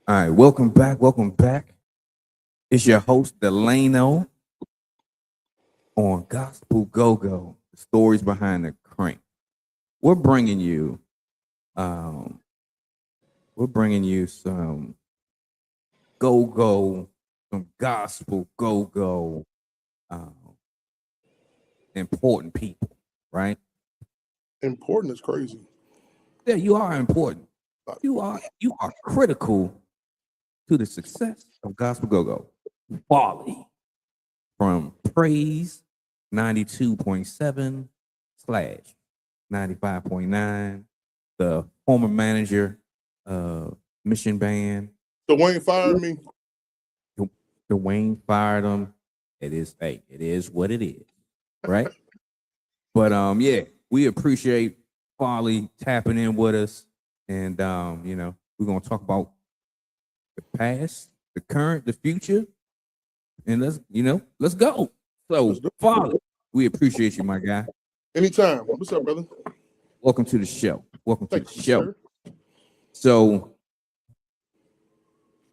All right, welcome back. Welcome back. It's your host, Delano, on Gospel Go Go, the stories behind the crank. We're bringing you, um, we're bringing you some go go, some gospel go go, um, important people, right? Important is crazy. Yeah, you are important. You are critical to the success of Gospel Go Go. Farley from Praise 92.7 slash 95.9, the former manager of Mission Band. Dwayne fired me. Dwayne fired him. It is what it is, right? But yeah, we appreciate Farley tapping in with us. And we're gonna talk about the past, the current, the future, and let's go. So, Farley, we appreciate you, my guy. Anytime. What's up, brother? Welcome to the show. Welcome to Thank the you, show. sir. So,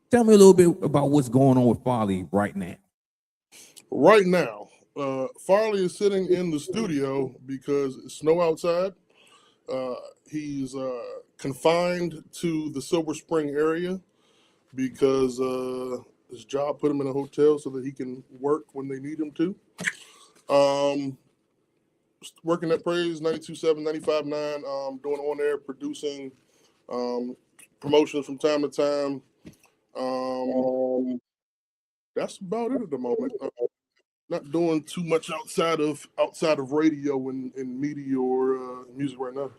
tell me a little bit about what's going on with Farley right now. Right now, Farley is sitting in the studio because it's snow outside. He's confined to the Silver Spring area because his job put him in a hotel so that he can work when they need him to. Working at Praise 92.7, 95.9, doing on-air, producing, promotions from time to time. That's about it at the moment. Not doing too much outside of radio and media or music right now.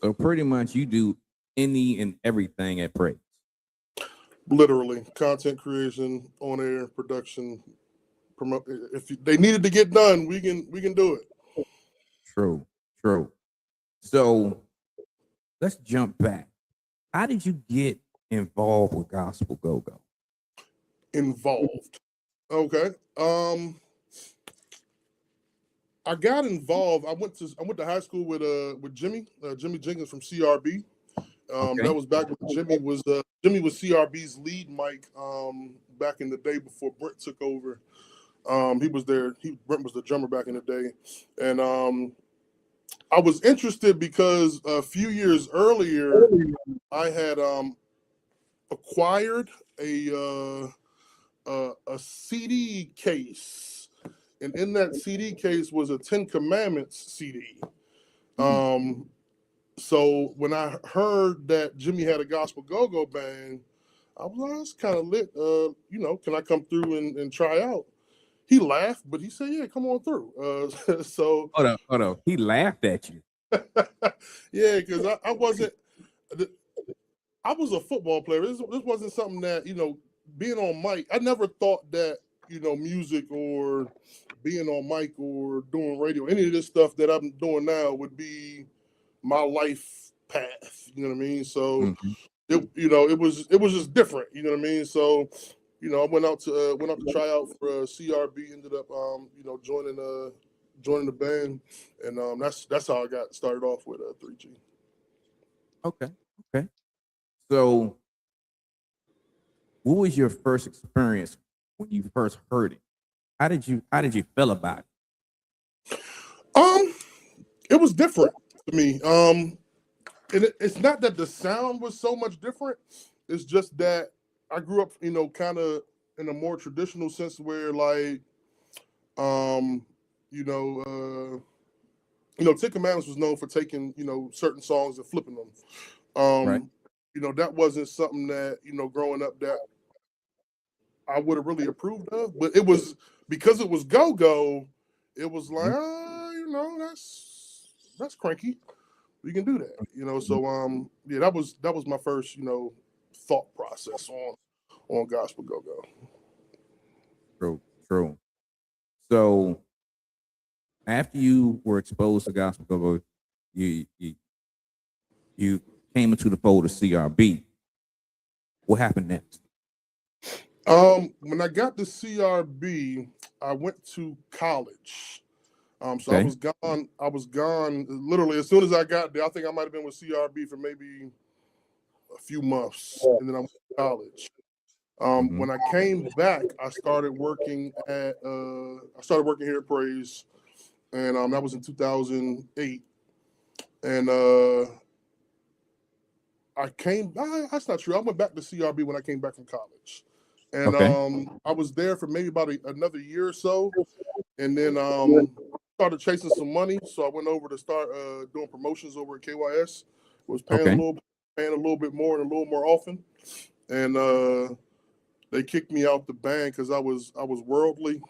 So, pretty much, you do any and everything at Praise. Literally, content creation, on air, production, promote. If they needed to get done, we can do it. True. So, let's jump back. How did you get involved with Gospel Go Go? Involved. Okay. I got involved. I went to high school with Jimmy Jenkins from CRB. Okay. That was back when Jimmy was CRB's lead mic back in the day before Brent took over. He was there. Brent was the drummer back in the day, and I was interested because a few years earlier I had acquired a CD case, and in that CD case was a Ten Commandments CD. So when I heard that Jimmy had a gospel go-go band, I was like, that's kind of lit. Can I come through and try out? He laughed, but he said, yeah, come on through. So Hold on. He laughed at you. yeah, because I wasn't. I was a football player. This wasn't something that, being on mic. I never thought that, music or being on mic or doing radio, any of this stuff that I'm doing now would be my life path. You know what I mean? So it was just different. You know what I mean? So, I went out to try out for CRB. Ended up joining the band, and that's how I got started off with 3G. Okay. So, what was your first experience when you first heard it? How did you feel about it? It was different to me. And it's not that the sound was so much different. It's just that I grew up, kind of in a more traditional sense where, like, Ten Commandments was known for taking, certain songs and flipping them. Right. That wasn't something that, growing up that I would have really approved of. But it was because it was go-go, it was like, that's cranky. We can do that. So yeah, that was my first, thought process on gospel go-go. True. So, after you were exposed to Gospel Go Go, you came into the fold of CRB. What happened next? When I got to CRB, I went to college. So Okay. I was gone literally as soon as I got there. I think I might have been with CRB for maybe a few months, and then I went to college. When I came back, I started working here at Praise, and that was in 2008. And that's not true. I went back to CRB when I came back from college, and I was there for maybe about another year or so, and then started chasing some money. So I went over to start doing promotions over at KYS. Was paying a little bit more and a little more often, and they kicked me out the band because I was worldly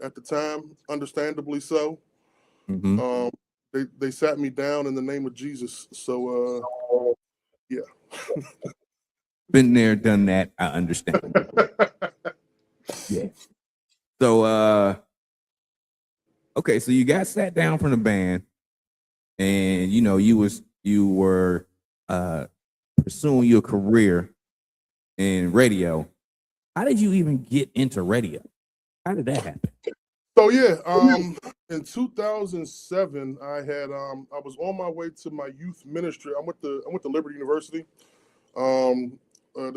at the time, understandably so. They sat me down in the name of Jesus. So yeah. Been there, done that. I understand. Yeah. So okay, so you got sat down from the band, and you were pursuing your career in radio. How did you even get into radio? How did that happen? So yeah, in 2007, I was on my way to my youth ministry. I went to Liberty University to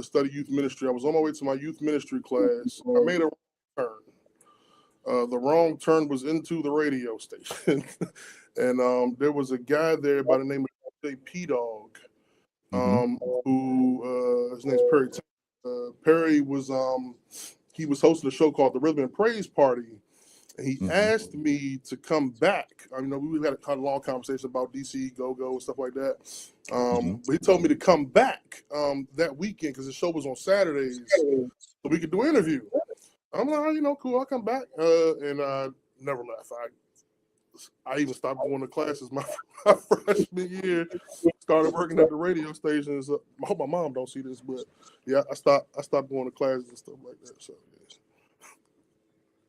study youth ministry. I was on my way to my youth ministry class. I made a turn. The wrong turn was into the radio station, and there was a guy there by the name of P Dog, who his name's Perry. Perry was he was hosting a show called the Rhythmic Praise Party. And he asked me to come back. We had a long conversation about DC, go and stuff like that. But he told me to come back that weekend because the show was on Saturdays, so we could do an interview. I'm like, cool, I'll come back. And I never left. I even stopped going to classes my freshman year. Started working at the radio stations. I hope my mom don't see this, but yeah, I stopped going to classes and stuff like that. So yeah.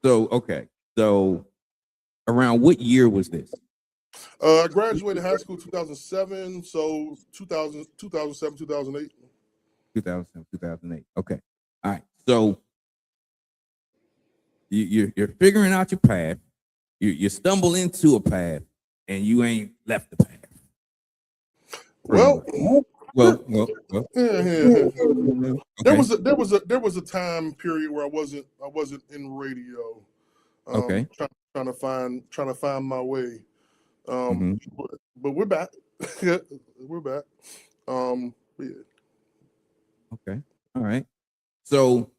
So okay. So around what year was this? I graduated high school 2007, so 2007, 2008. 2007, 2008. Okay. All right. So you're figuring out your path. You stumble into a path, and you ain't left the path. Well. Yeah. Okay. There was a time period where I wasn't in radio. Okay. Trying to find my way. But we're back. We're back. Yeah. Okay. All right. So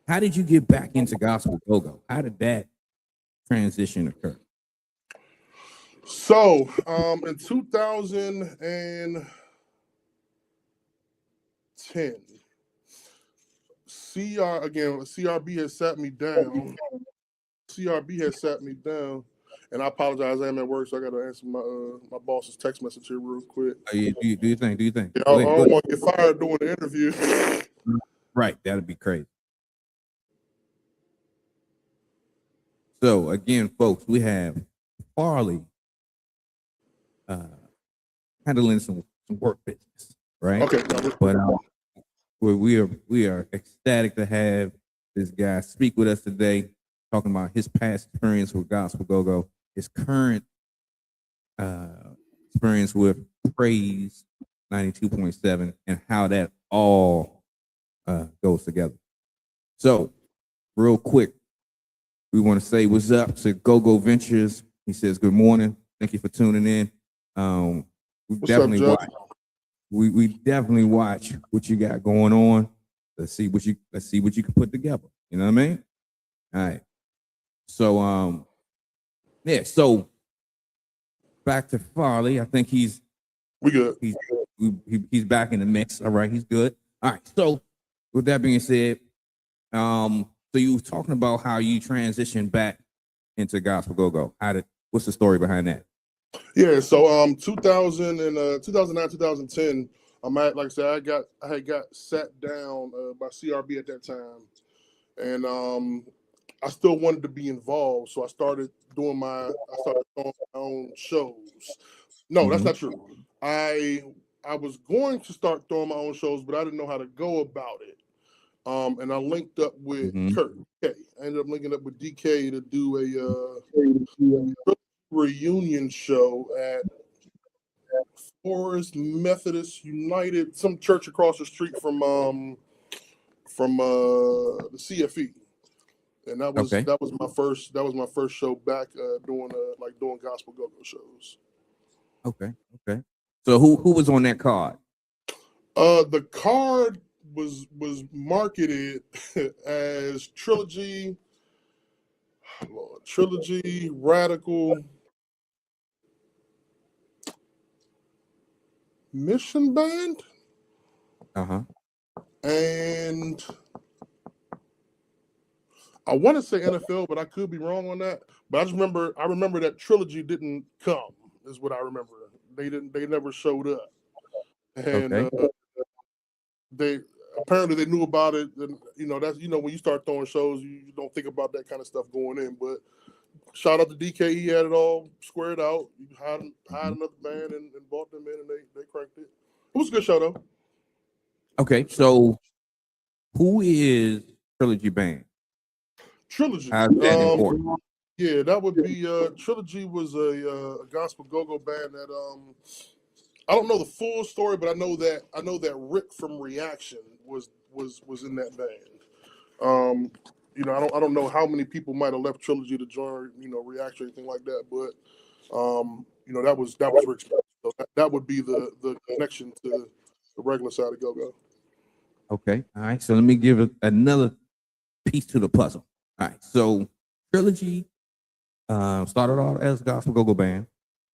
how did you get back into gospel go-go? How did that transition occur? So in 2010, CRB has sat me down. And I apologize. I am at work, so I got to answer my boss's text message here real quick. Do you think? Yeah, I don't want to get fired doing the interview. Right, that'd be crazy. So again, folks, we have Farley handling some work business, right? Okay. But we are ecstatic to have this guy speak with us today, talking about his past experience with Gospel Go-Go, his current experience with Praise 92.7, and how that all goes together. So, real quick, we want to say what's up to Go-Go Ventures. He says, good morning. Thank you for tuning in. We definitely watch what you got going on. Let's see what you can put together. You know what I mean? All right. So yeah, so back to Farley. I think we good. He's back in the mix. All right, he's good. All right. So with that being said, so you were talking about how you transitioned back into Gospel Go-Go. What's the story behind that? Yeah, so 2009, 2010, like I said, I had got sat down by CRB at that time, and I still wanted to be involved, so I started throwing my own shows. No, that's not true. I was going to start throwing my own shows, but I didn't know how to go about it. And I linked up with Kurt. I ended up linking up with DK to do a reunion show at Forest Methodist United, some church across the street from the CFE, and that was Okay. my first show back doing gospel go-go shows. Okay. Okay. So who was on that card? The card was marketed as Trilogy, Radical, Mission Band, and I want to say NFL, but I could be wrong on that. But I remember that Trilogy didn't come, is what I remember. They never showed up, and Okay. they apparently they knew about it. And that's when you start throwing shows, you don't think about that kind of stuff going in. But shout out to DK, he had it all squared out. You hired another band and brought them in, and they cranked it. It was a good show though. Okay. So who is Trilogy Band? Trilogy. How's that important? Yeah, that would be Trilogy was a gospel go-go band that I don't know the full story, but I know that Rick from Reaction was in that band. I don't know how many people might have left Trilogy to join Reaction or anything like that, but that was Rick's band. So that would be the connection to the regular side of go-go. Okay. All right. So let me give another piece to the puzzle. All right. So Trilogy started off as a gospel go-go band,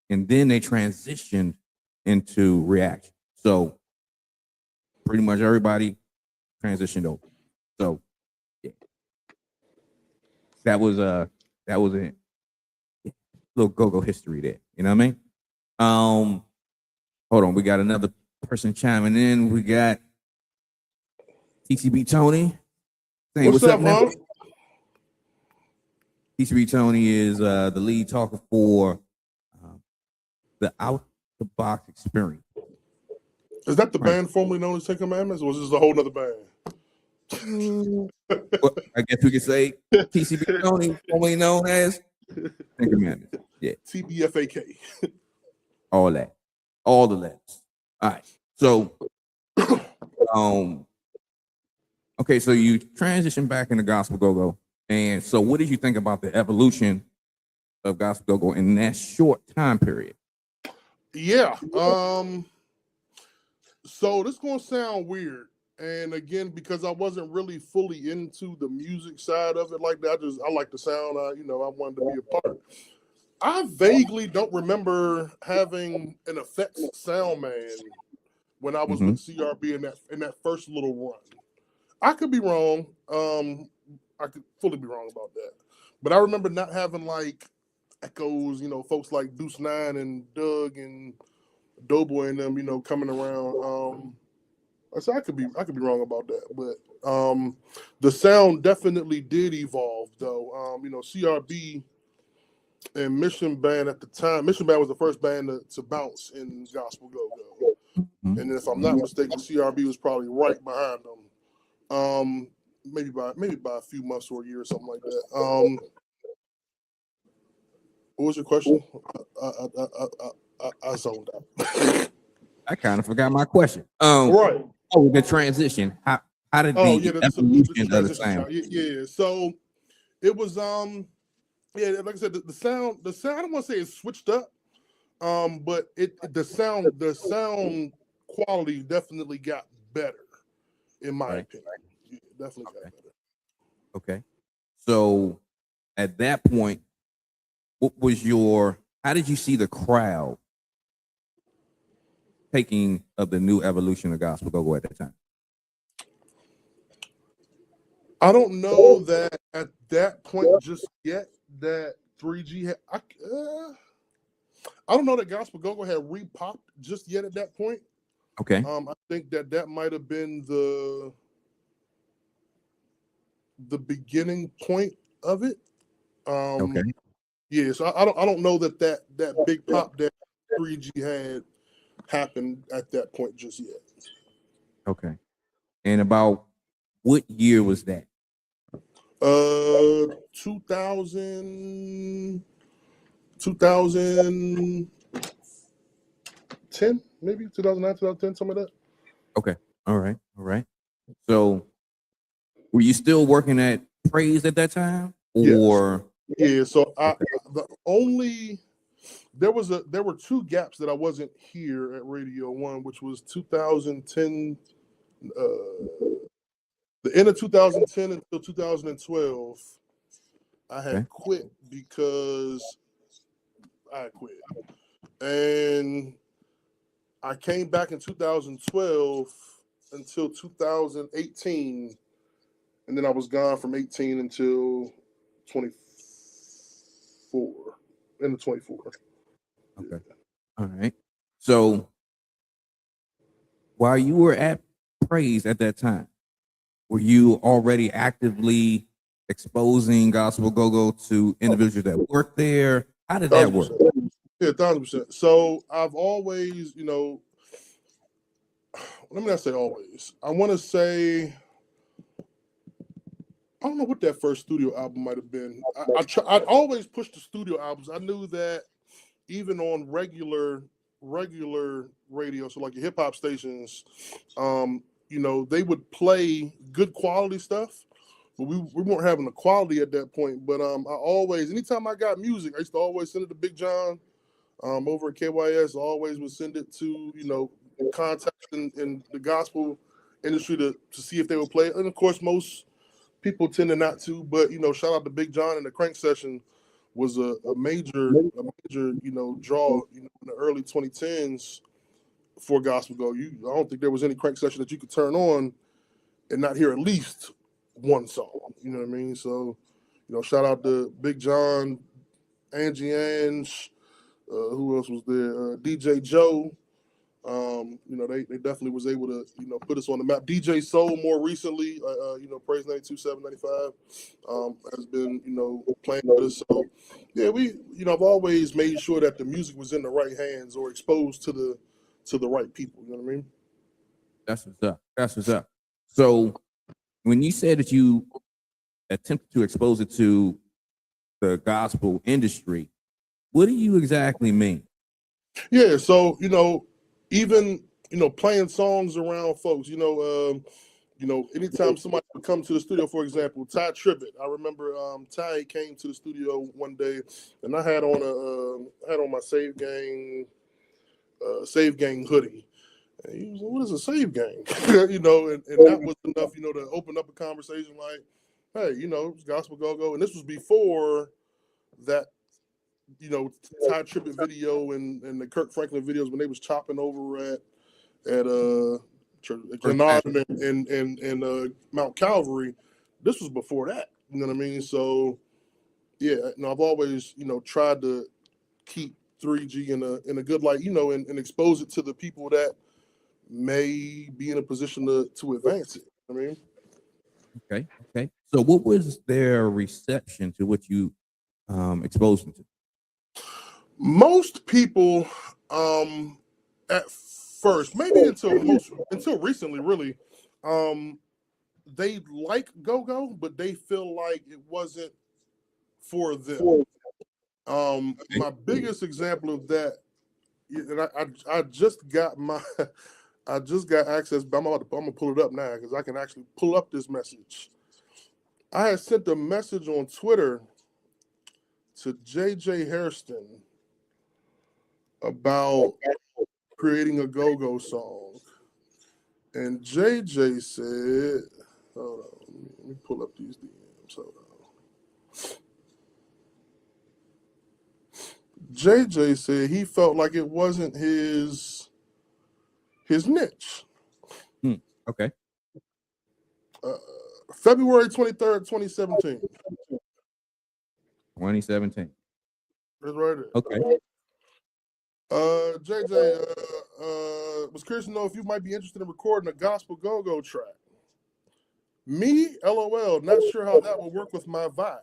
and then they transitioned into Reaction. So pretty much everybody transitioned over. So yeah, that was a little go-go history there. You know what I mean? Hold on, we got another person chiming in. We got TCB Tony. Saying, what's up, man? TCB Tony is the lead talker for the Out the Box Experience. Is that the band formerly known as Ten Commandments, or is this a whole other band? Well, I guess we could say TCB Tony, formerly known as Ten Commandments. Yeah. TBFAK. All that. All the letters. All right. So okay, so you transition back into gospel go-go. And so what did you think about the evolution of gospel go-go in that short time period? Yeah. So this is gonna sound weird. And again, because I wasn't really fully into the music side of it like that, I like the sound. I wanted to be a part. I vaguely don't remember having an effects sound man when I was with CRB in that first little run. I could be wrong. I could fully be wrong about that. But I remember not having like echoes, folks like Deuce 9 and Doug and Doughboy and them, coming around. So I could be wrong about that, but the sound definitely did evolve though. CRB and Mission Band at the time. Mission Band was the first band to bounce in gospel go-go, and if I'm not mistaken, CRB was probably right behind them. Maybe by a few months or a year or something like that. What was your question? I zoned out. I kind of forgot my question. Right. Oh, the transition. How did the evolution of the sound? Yeah. So it was like I said, the sound. I don't want to say it switched up, but the sound quality definitely got better, in my opinion. Yeah, definitely got better. Okay. So at that point, how did you see the crowd taking of the new evolution of gospel go-go at that time? I don't know that at that point just yet that 3G had. I don't know that gospel go-go had repopped just yet at that point. Okay. I think that might have been the beginning point of it. Okay. Yeah, so I don't know that big pop that 3G had happened at that point just yet. Okay. And about what year was that? 2000 2010, maybe 2009, 2010, something like that. Okay. All right. So, were you still working at Praise at that time, or? Yeah. So Okay. there were two gaps that I wasn't here at Radio One, which was 2010, the end of 2010 until 2012. I had Okay. quit because I had quit, and I came back in 2012 until 2018, and then I was gone from 18 until 24, into 24. Okay. All right. So, while you were at Praise at that time, were you already actively exposing gospel go-go to individuals that work there? How did that work? 1,000%. Yeah, 1,000%. So I've always, let me not say always. I want to say, I don't know what that first studio album might have been. I'd always push the studio albums. I knew that even on regular radio, so like your hip hop stations, they would play good quality stuff, but we weren't having the quality at that point. But I always, anytime I got music, I used to always send it to Big John over at KYS. I always would send it to contacts in the gospel industry to see if they would play it. And of course, most people tended not to, but shout out to Big John, and the Crank Session was a major draw in the early 2010s for gospel go. I don't think there was any Crank Session that you could turn on and not hear at least one song. You know what I mean? So, shout out to Big John, Angie Ange, who else was there? DJ Joe. They definitely was able to, put us on the map. DJ Soul more recently, Praise 92.795, has been, playing with us. So yeah, I've always made sure that the music was in the right hands or exposed to the right people. You know what I mean? That's what's up. So, when you said that you attempted to expose it to the gospel industry, what do you exactly mean? Yeah. So, even, playing songs around folks, anytime somebody would come to the studio, for example, Ty Tribbett. I remember Ty came to the studio one day, and I had on my Save Gang hoodie. And he was like, "What is a Save Gang?" and that was enough, to open up a conversation like, "Hey, it's gospel go-go," and this was before that. Ty Tribbett video and the Kirk Franklin videos when they was chopping over at Glenarden and Mount Calvary. This was before that. You know what I mean? So yeah, I've always tried to keep 3G in a good light, and expose it to the people that may be in a position to advance it. I mean, Okay. So, what was their reception to what you exposed them to? most people, at first, maybe until recently, really, they like go-go, but they feel like it wasn't for them. My biggest example of that, and I just got I just got access, but I'm gonna pull it up now because I can actually pull up this message. I had sent a message on Twitter to JJ Hairston about creating a go-go song, and JJ said, "Hold on, let me pull up these DMs." Hold on. JJ said he felt like it wasn't his niche. Okay. February 23rd, 2017. 2017. That's right there. Okay. JJ was curious to know if you might be interested in recording a gospel go-go track. Me, LOL, not sure how that will work with my vibe.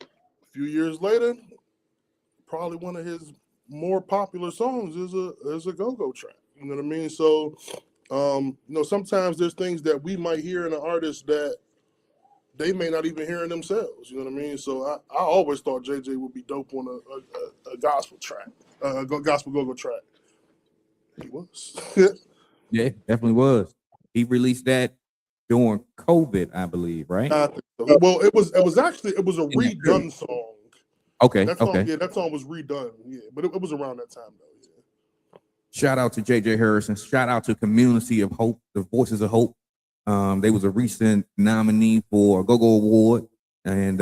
A few years later, probably one of his more popular songs is a go-go track. You know what I mean? So, sometimes there's things that we might hear in an artist that they may not even hear in themselves. You know what I mean? So I always thought JJ would be dope on a gospel track, a gospel go-go track. He was. Yeah, definitely was. He released that during COVID, I believe, right? I think so. Well, it was actually a In that period. redone song. Okay, That song, okay. yeah, that song was redone. Yeah, but it was around that time though. Yeah. Shout out to JJ Harrison. Shout out to Community of Hope, the Voices of Hope. They was a recent nominee for a Go-Go Award, and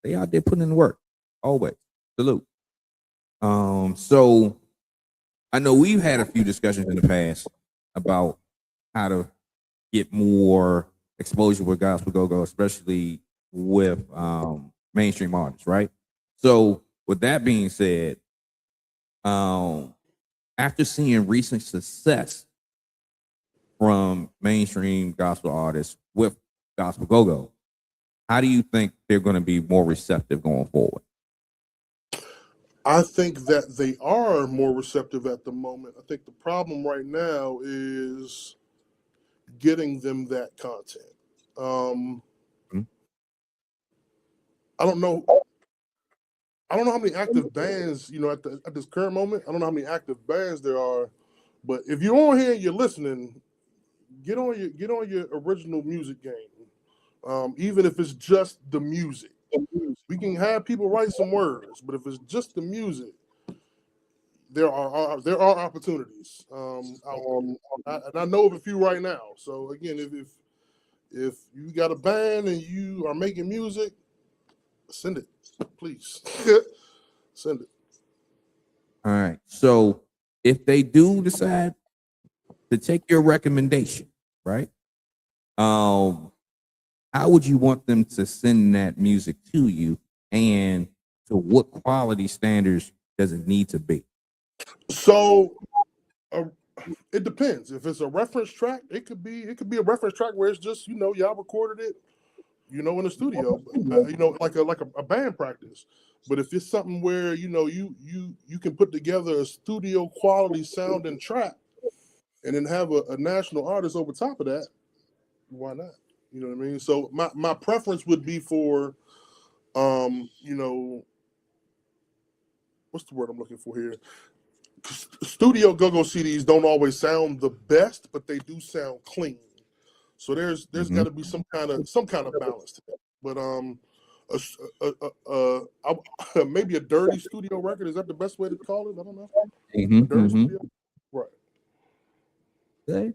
they out there putting in the work. Always. Salute. So I know we've had a few discussions in the past about how to get more exposure with gospel go-go, especially with mainstream artists, right? So with that being said, after seeing recent success from mainstream gospel artists with gospel go-go, how do you think they're going to be more receptive going forward? I think that they are more receptive at the moment. I think the problem right now is getting them that content. Mhm. I don't know. I don't know how many active bands, at this current moment. I don't know how many active bands there are, but if you're on here and you're listening, get on your original music game. Even if it's just the music, we can have people write some words, but if it's just the music, there are opportunities out there. And I know of a few right now. So again, if you got a band and you are making music, send it, please. Send it. All right. So if they do decide to take your recommendation, right? How would you want them to send that music to you, and to what quality standards does it need to be? So uh, it depends. If it's a reference track, it could be a reference track where it's just y'all recorded it, in the studio, like a band practice. But if it's something where you can put together a studio quality sound and track, and then have a national artist over top of that, why not? You know what I mean? So my preference would be for, what's the word I'm looking for here? Studio go-go CDs don't always sound the best, but they do sound clean. So there's got to be some kind of balance to that. But maybe a dirty studio record, is that the best way to call it? I don't know. A dirty studio, right?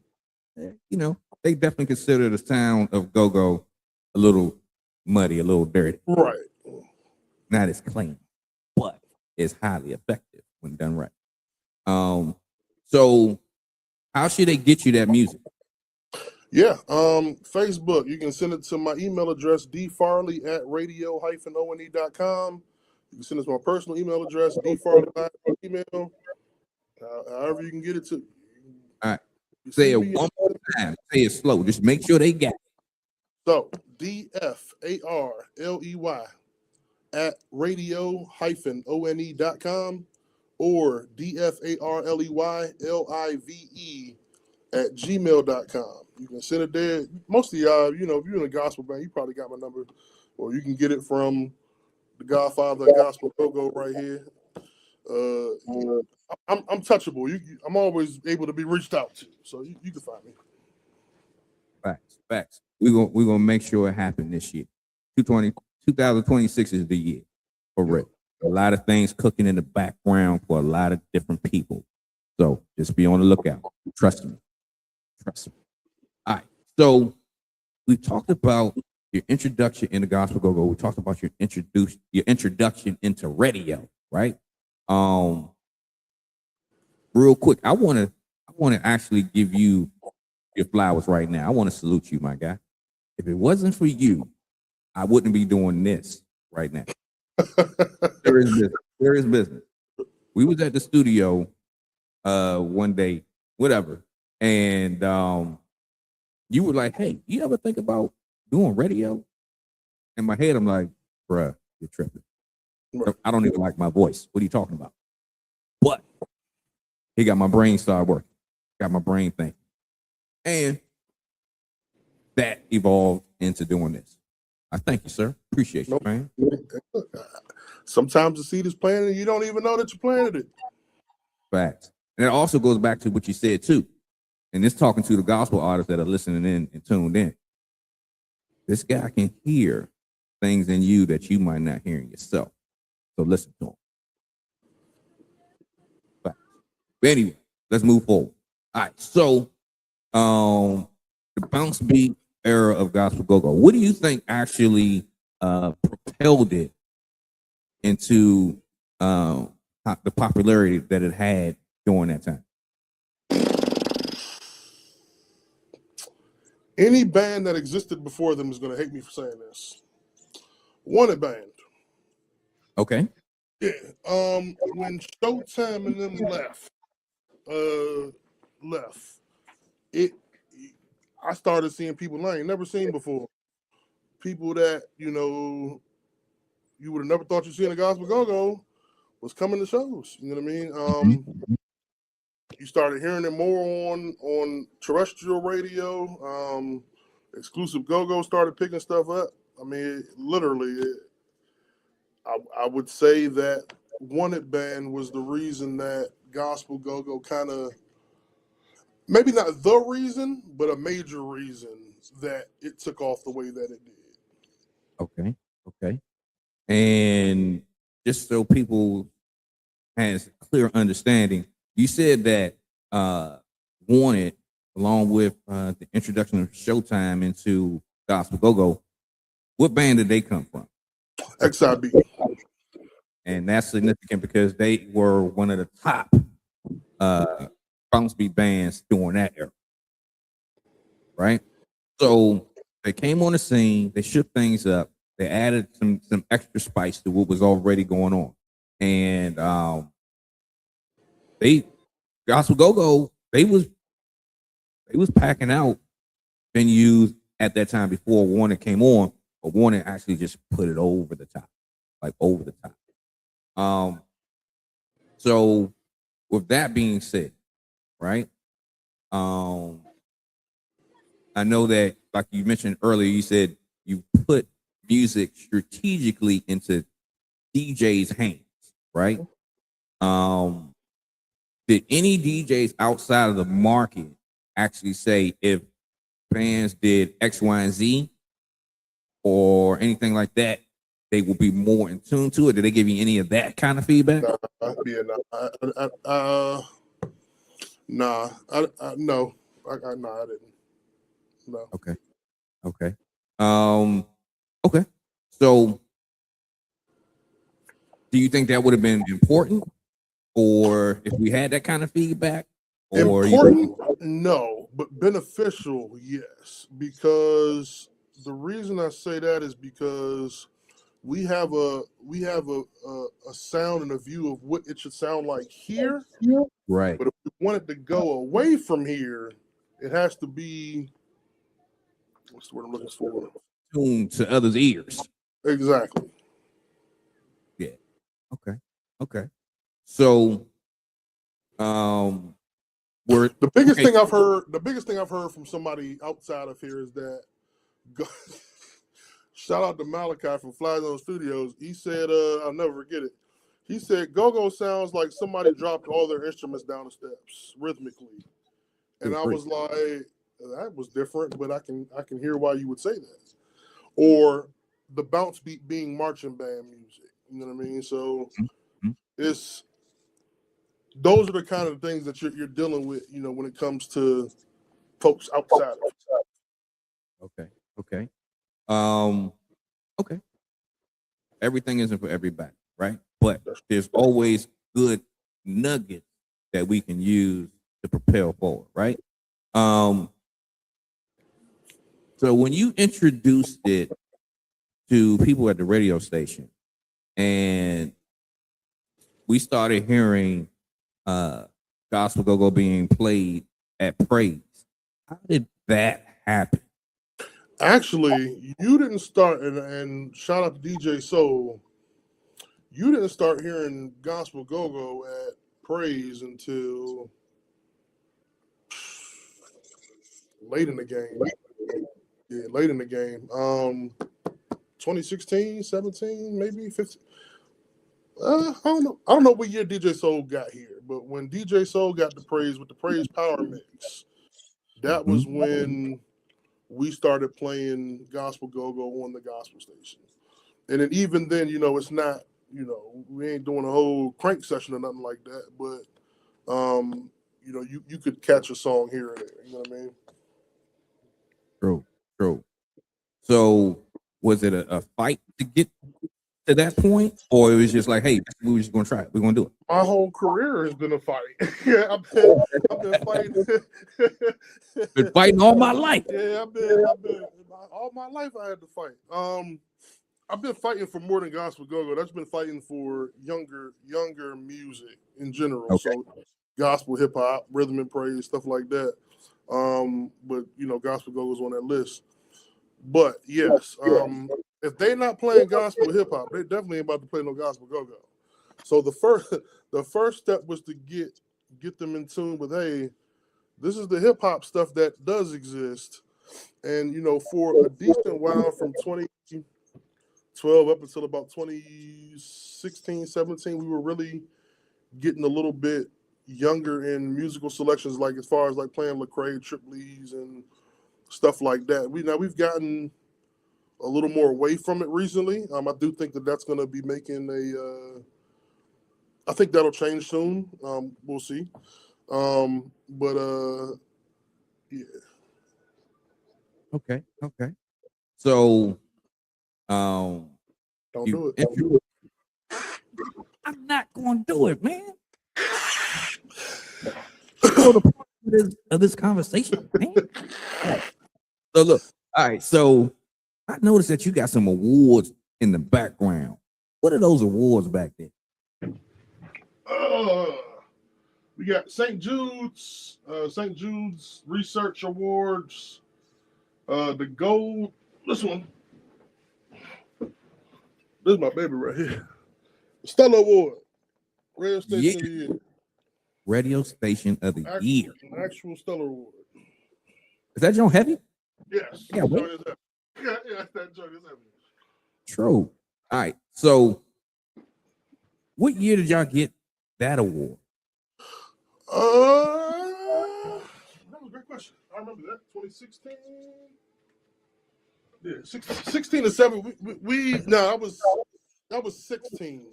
They definitely consider the sound of go-go a little muddy, a little dirty, Right. not as clean, but it's highly effective when done right. So how should they get you that music? Yeah, Facebook. You can send it to my email address, dfarley@radio-one.com. You can send it to my personal email address, dfarley@email. However you can get it to. All right. Say it one more time. Say it slow. Just make sure they got it. So dfarley@radio-one.com or dfarleylive@gmail.com. You can send it there. Most of y'all, if you're in a gospel band, you probably got my number, or you can get it from the Godfather of Gospel Go right here. I'm touchable. I'm always able to be reached out to, so you can find me. Facts. We're gonna make sure it happens this year. 2026 is the year for real. A lot of things cooking in the background for a lot of different people. So just be on the lookout. Trust me. All right. So we talked about your introduction into gospel go-go. We talked about your introduction into radio, right? Real quick, I wanna actually give you your flowers right now. I want to salute you, my guy. If it wasn't for you, I wouldn't be doing this right now. There is business. We was at the studio one day, whatever, and you were like, "Hey, you ever think about doing radio?" In my head, I'm like, "Bruh, you're tripping. I don't even like my voice. What are you talking about?" But he got my brain started working, got my brain thinking, and that evolved into doing this. I thank you, sir. Appreciate you, man. Sometimes the seed is planted and you don't even know that you planted it. Facts. And it also goes back to what you said too. And it's talking to the gospel artists that are listening in and tuned in. This guy can hear things in you that you might not hear in yourself. So listen to him. But anyway, let's move forward. All right. So the bounce beat era of gospel go-go, what do you think actually propelled it into the popularity that it had during that time? Any band that existed before them is going to hate me for saying this. Wanted band. Okay. Yeah. When Showtime and them left, I started seeing people I ain't never seen before. People that, you know, you would have never thought you'd see in a gospel go-go was coming to shows. You know what I mean? You started hearing it more on terrestrial radio. Exclusive go-go started picking stuff up. I mean, literally, I would say that Wanted Band was the reason that gospel go-go kind of, maybe not the reason, but a major reason that it took off the way that it did. Okay. Okay. And just so people has a clear understanding, you said that Wanted, along with the introduction of Showtime into gospel go-go, what band did they come from? XIB. And that's significant because they were one of the top bounce beat bands during that era, right? So they came on the scene, they shook things up, they added some extra spice to what was already going on, and they gospel go-go they was packing out venues at that time before Warner came on, but Warner actually just put it over the top, like over the top. So with that being said, right? I know that, like you mentioned earlier, you said you put music strategically into DJ's hands, right? Did any DJs outside of the market actually say if fans did X, Y, and Z or anything like that, they will be more in tune to it? Did they give you any of that kind of feedback? No. I didn't. No. Okay. Okay. So, do you think that would have been important, or if we had that kind of feedback? Or important? No, but beneficial, yes. Because the reason I say that is because we have a sound and a view of what it should sound like here. right? But if we want it to go away from here, it has to be, what's the word I'm looking for? Tuned to others' ears. Exactly. Yeah. Okay. So, we're the biggest thing I've heard from somebody outside of here is that shout out to Malachi from Fly Zone Studios. He said, I'll never forget it. He said, go-go sounds like somebody dropped all their instruments down the steps rhythmically. And I was like, that was different, but I can hear why you would say that. Or the bounce beat being marching band music. You know what I mean? So it's, those are the kind of things that you're dealing with, you know, when it comes to folks outside. Okay. Okay. Everything isn't for everybody, right? But there's always good nuggets that we can use to propel forward, right? So when you introduced it to people at the radio station and we started hearing gospel go-go being played at Praise, how did that happen? Actually, you didn't start, and shout out to DJ Soul, you didn't start hearing gospel go-go at Praise until late in the game. Yeah, late in the game. 2016, 17, maybe 15. I don't know what year DJ Soul got here, but when DJ Soul got the praise with the Praise Power Mix, that was when we started playing Gospel Go-Go on the gospel station. And then even then, it's not, we ain't doing a whole crank session or nothing like that, but you could catch a song here and there. You know what I mean? True. So was it a fight to get to that point, or it was just like, hey, we were just gonna try it. We're gonna do it. My whole career has been a fight. Yeah, I've been fighting. Been fighting all my life. Yeah, I've been all my life. I had to fight. I've been fighting for more than gospel go-go. That's been fighting for younger music in general. Okay. So gospel, hip hop, rhythmic praise, stuff like that. But gospel go-go's on that list. But yes, if they're not playing gospel hip hop, they definitely ain't about to play no gospel go-go. So the first step was to get them in tune with, hey, this is the hip hop stuff that does exist. And for a decent while from 2012 up until about 2016, 17, we were really getting a little bit younger in musical selections, like as far as like playing Lecrae, Tripley's and stuff like that. We've gotten a little more away from it recently. I do think that's going to be making I think that'll change soon. We'll see. Yeah. Okay. So, don't do it. I'm not going to do it, man. So the point of this conversation, man. So look, all right. So I noticed that you got some awards in the background. What are those awards back there? We got St. Jude's Research Awards. The gold. This one. This is my baby right here. Stella Award. Radio Station of the Year. Radio Station of the Year. Actual Stella Award. Is that joint heavy? Yes. Yeah, that joint is heavy. True. All right. So what year did y'all get that award? That was a great question. I remember that. 2016. Yeah, 16 to 7. That was 16.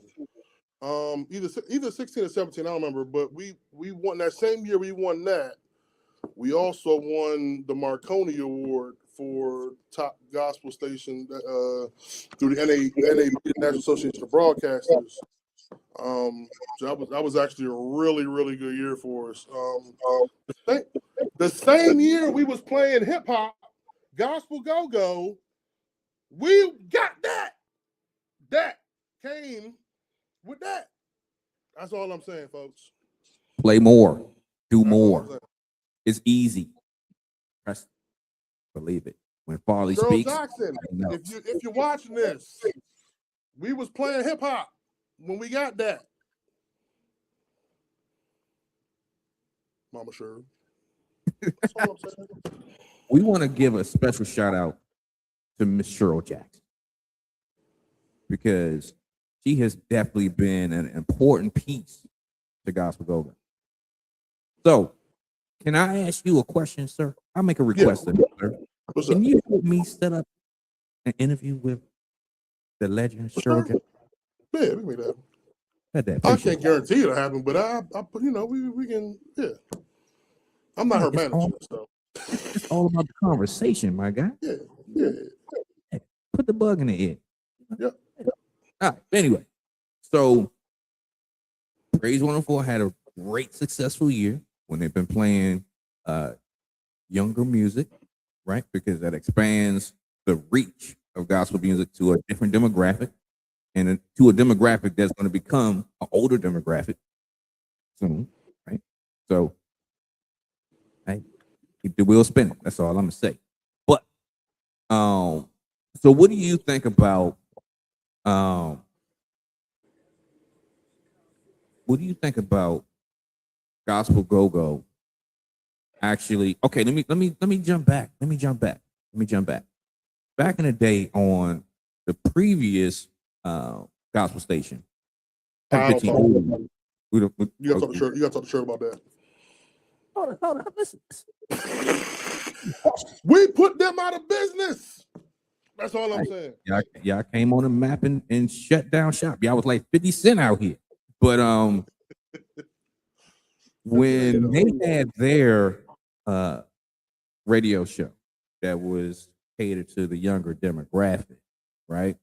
Either 16 or 17. I don't remember. But we won that same year. We won that. We also won the Marconi Award for top gospel station through the NAB, National Association of Broadcasters. So that was actually a really, really good year for us. The same year we was playing hip hop, gospel go-go, we got that. That came with that. That's all I'm saying, folks. Play more, do more. It's easy. Trust, believe it. When Farley Girl speaks, Jackson, if you're watching this, we was playing hip hop when we got that. Mama sure. That's all I'm saying. We want to give a special shout out to Miss Cheryl Jackson because she has definitely been an important piece to Gospel Go-Go. So, can I ask you a question, sir? I'll make a request of you, sir. Can you help me set up an interview with the legend Cheryl Jackson? Yeah, we can make that. I can't guarantee it'll happen, but I we can. Yeah, I'm not her manager, so it's all about the conversation, my guy. Yeah. Put the bug in the ear. Yep. All right. Anyway, so Praise 104 had a great, successful year when they've been playing younger music, right? Because that expands the reach of gospel music to a different demographic and to a demographic that's going to become an older demographic soon, right? So, hey, keep the wheel spinning. That's all I'm going to say. But, so what do you think about, Gospel Go-Go? Actually, okay, let me jump back. Back in the day on the previous gospel station, We don't, You got to talk to Shirt. You got to talk to Shirt about that. Hold on. Listen. We put them out of business. That's all I'm saying. Y'all came on the map and shut down shop. Y'all was like 50 Cent out here. But when they had their radio show that was catered to the younger demographic, right?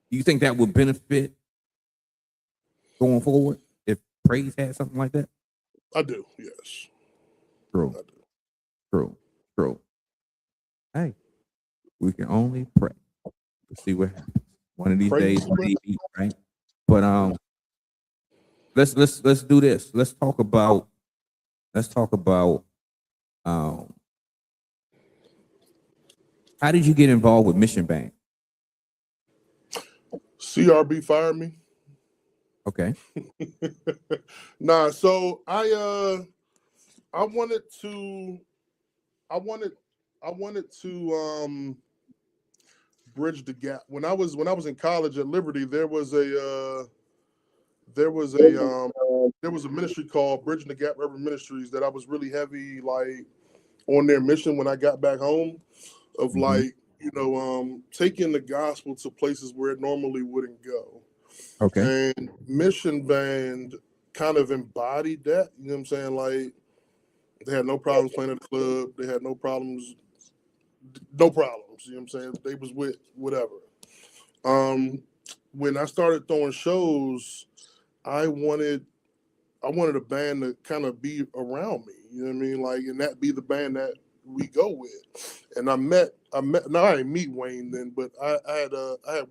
Do you think that would benefit going forward if Praise had something like that? I do, yes. True. I do. True. Hey, we can only pray to see what happens. One of these days, maybe, right? But let's do this. Let's talk about how did you get involved with Mission Band? CRB fired me. Okay. Nah, so I wanted to bridge the gap. When I was in college at Liberty, there was a ministry called Bridging the Gap Urban Ministries that I was really heavy like on their mission when I got back home of like, taking the gospel to places where it normally wouldn't go. Okay. And Mission Band kind of embodied that, you know what I'm saying? Like they had no problems playing at the club. They had no problems, you know what I'm saying? They was with whatever. When I started throwing shows, I wanted a band to kind of be around me, you know what I mean? Like, and that be the band that we go with. And I met. Now I didn't meet Wayne then, but I had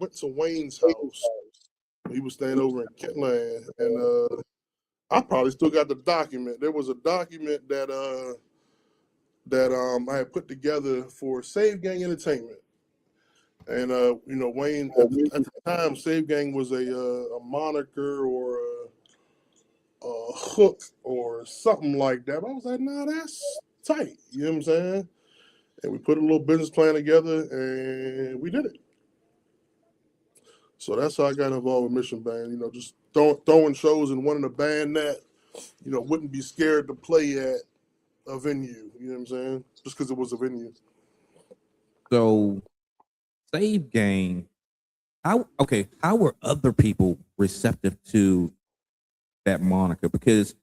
went to Wayne's house. He was staying over in Kentland, and I probably still got the document. There was a document that I had put together for Save Gang Entertainment, and Wayne at the time, Save Gang was a moniker or a hook or something like that. But I was like, nah, that's tight. You know what I'm saying? And we put a little business plan together, and we did it. So that's how I got involved with Mission Band. Just throwing shows and wanting a band that wouldn't be scared to play at a venue. You know what I'm saying? Just because it was a venue. So, Save Gang. How were other people receptive to that moniker? Because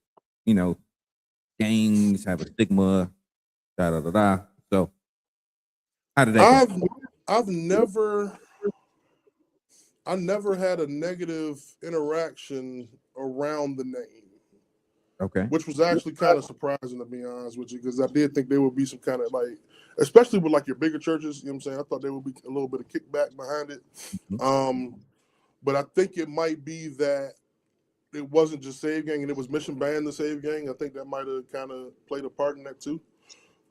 gangs have a stigma. So, how did that go? I never had a negative interaction around the name. Okay. Which was actually kind of surprising, to be honest with you, because I did think there would be some kind of like, especially with like your bigger churches, you know what I'm saying? I thought there would be a little bit of kickback behind it. Mm-hmm. But I think it might be that it wasn't just Save Gang and it was Mission Band the Save Gang. I think that might have kind of played a part in that too.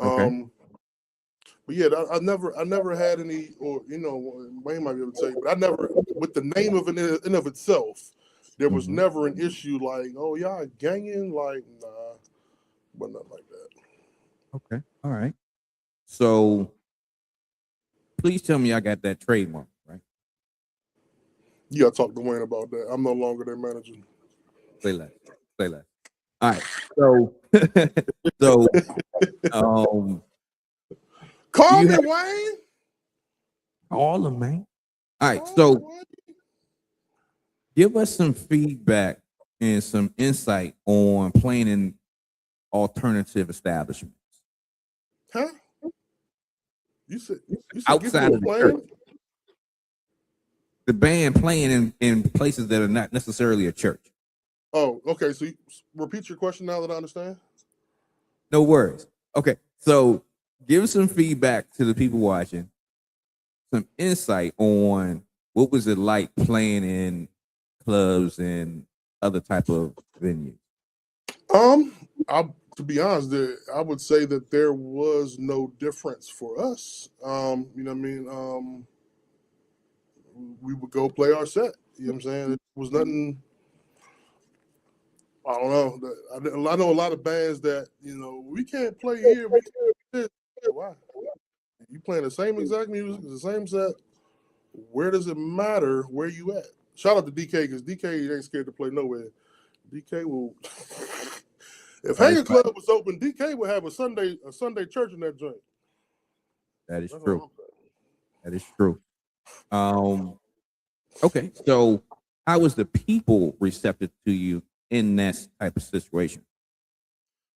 Okay. But yeah, I never had any, or Wayne might be able to tell you, but I never, with the name of it in and of itself, there was never an issue like, oh y'all ganging, like nah, but nothing like that. Okay. All right. So please tell me I got that trademark, right? You gotta talk to Wayne about that. I'm no longer their manager. Say less. All right. So call me Wayne. Call him, man. All right. So give us some feedback and some insight on playing in alternative establishments. Huh? You said outside of the church. The band playing in places that are not necessarily a church. Oh, okay. So repeat your question now that I understand. No worries. Okay. So give some feedback to the people watching, some insight on what was it like playing in clubs and other type of venues. To be honest, I would say that there was no difference for us. You know what I mean? We would go play our set. You know what I'm saying? It was nothing. I don't know. I know a lot of bands that we can't play here. We can't. Why? You playing the same exact music, the same set. Where does it matter where you at? Shout out to DK because DK ain't scared to play nowhere. DK will. If Hanger Club was open, DK would have a Sunday church in that joint. That is true. That is true. Okay, so how was the people receptive to you in that type of situation?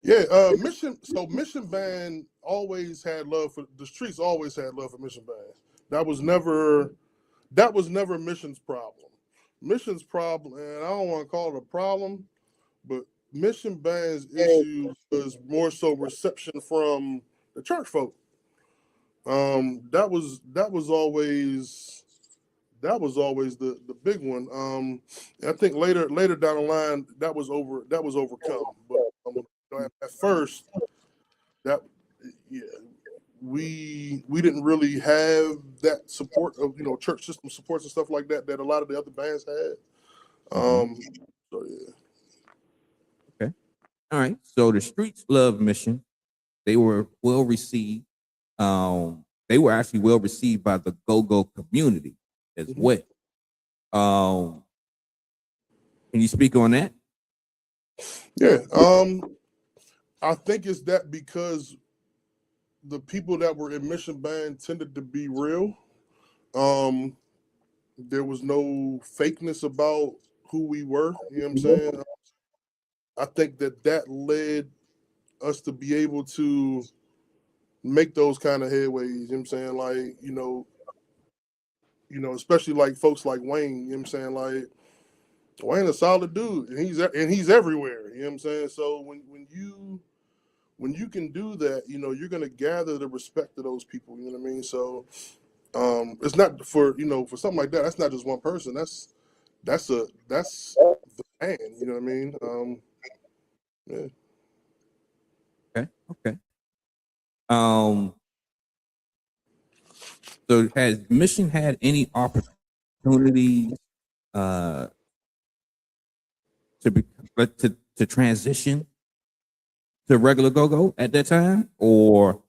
Yeah, Mission Band always had love for the streets. Always had love for Mission Band. That was never Mission's problem. Mission's problem, and I don't want to call it a problem, but Mission Band's issue was more so reception from the church folk. That was always the big one. I think later down the line that was overcome. But at first, we didn't really have that support of church system supports and stuff like that a lot of the other bands had. So yeah. Okay. All right. So the streets love Mission. They were well received. They were actually well received by the go-go community as well. Can you speak on that? Yeah. I think it's that because the people that were in Mission Band tended to be real. There was no fakeness about who we were. You know what I'm saying? I think that led us to be able to make those kind of headways. You know what I'm saying? Like, especially like folks like Wayne. You know what I'm saying? Like, Wayne a solid dude, and he's everywhere. You know what I'm saying? So when you can do that, you're gonna gather the respect of those people. You know what I mean? So it's not for something like that. That's not just one person. That's the band. You know what I mean? Yeah. Okay. So has Mission had any opportunities to transition to regular go-go at that time, or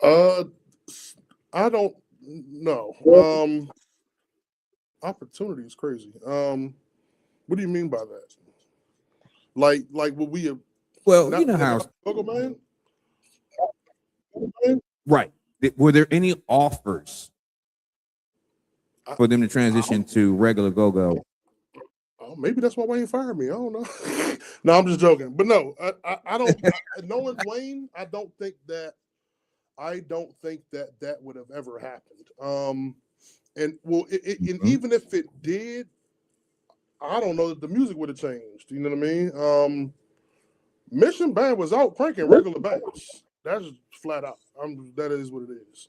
I don't know. Opportunity is crazy. What do you mean by that? Like would we have? Well, you know how go-go man? Right. Were there any offers for them to transition to regular go-go? Oh, maybe that's why Wayne fired me. I don't know. No, I'm just joking. But no, I don't. Knowing Wayne, I don't think that would have ever happened. And well, and even if it did, I don't know that the music would have changed. You know what I mean? Mission Band was out cranking regular bands. That's flat out. That is what it is.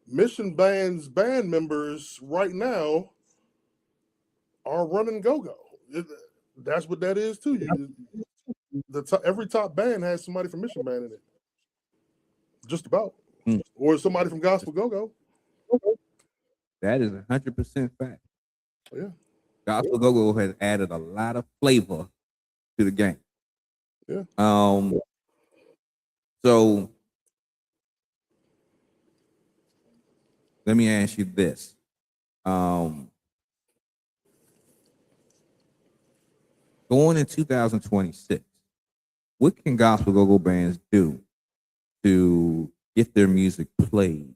Mission Band's band members right now are running go-go. That's what that is too. Every top band has somebody from Mission Band in it. Just about. Or somebody from Gospel Go-Go. That is 100% fact. Yeah. Gospel Go-Go has added a lot of flavor to the game. Yeah. So let me ask you this. Going in 2026, what can gospel go-go bands do to get their music played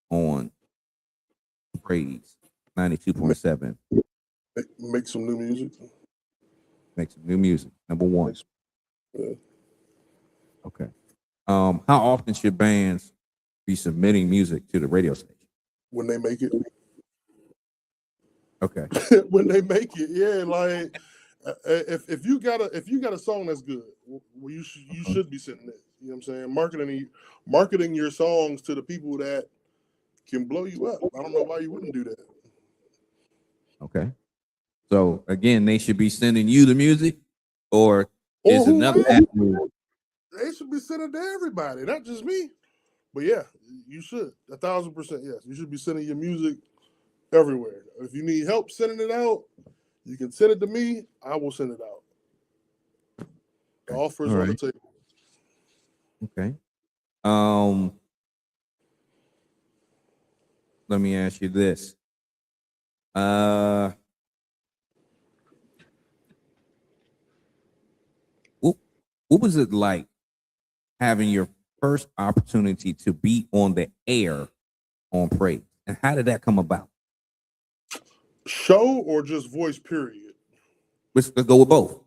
on Praise 92.7? Make some new music. Make some new music. Number one. Yeah. Okay. How often should bands be submitting music to the radio station? When they make it. Okay. When they make it, yeah. Like if you got a song that's good, well, you should be sending it. You know what I'm saying? Marketing your songs to the people that can blow you up. I don't know why you wouldn't do that. Okay. So again, they should be sending you the music, or is enough avenue? They should be sending to everybody, not just me. But yeah, you should 1,000%. Yes, you should be sending your music everywhere. If you need help sending it out, you can send it to me. I will send it out. The offers on the table. Okay. Let me ask you this. Uh, what, what was it like having your first opportunity to be on the air on Praise, and how did that come about? Show or just voice, period? Let's go with both.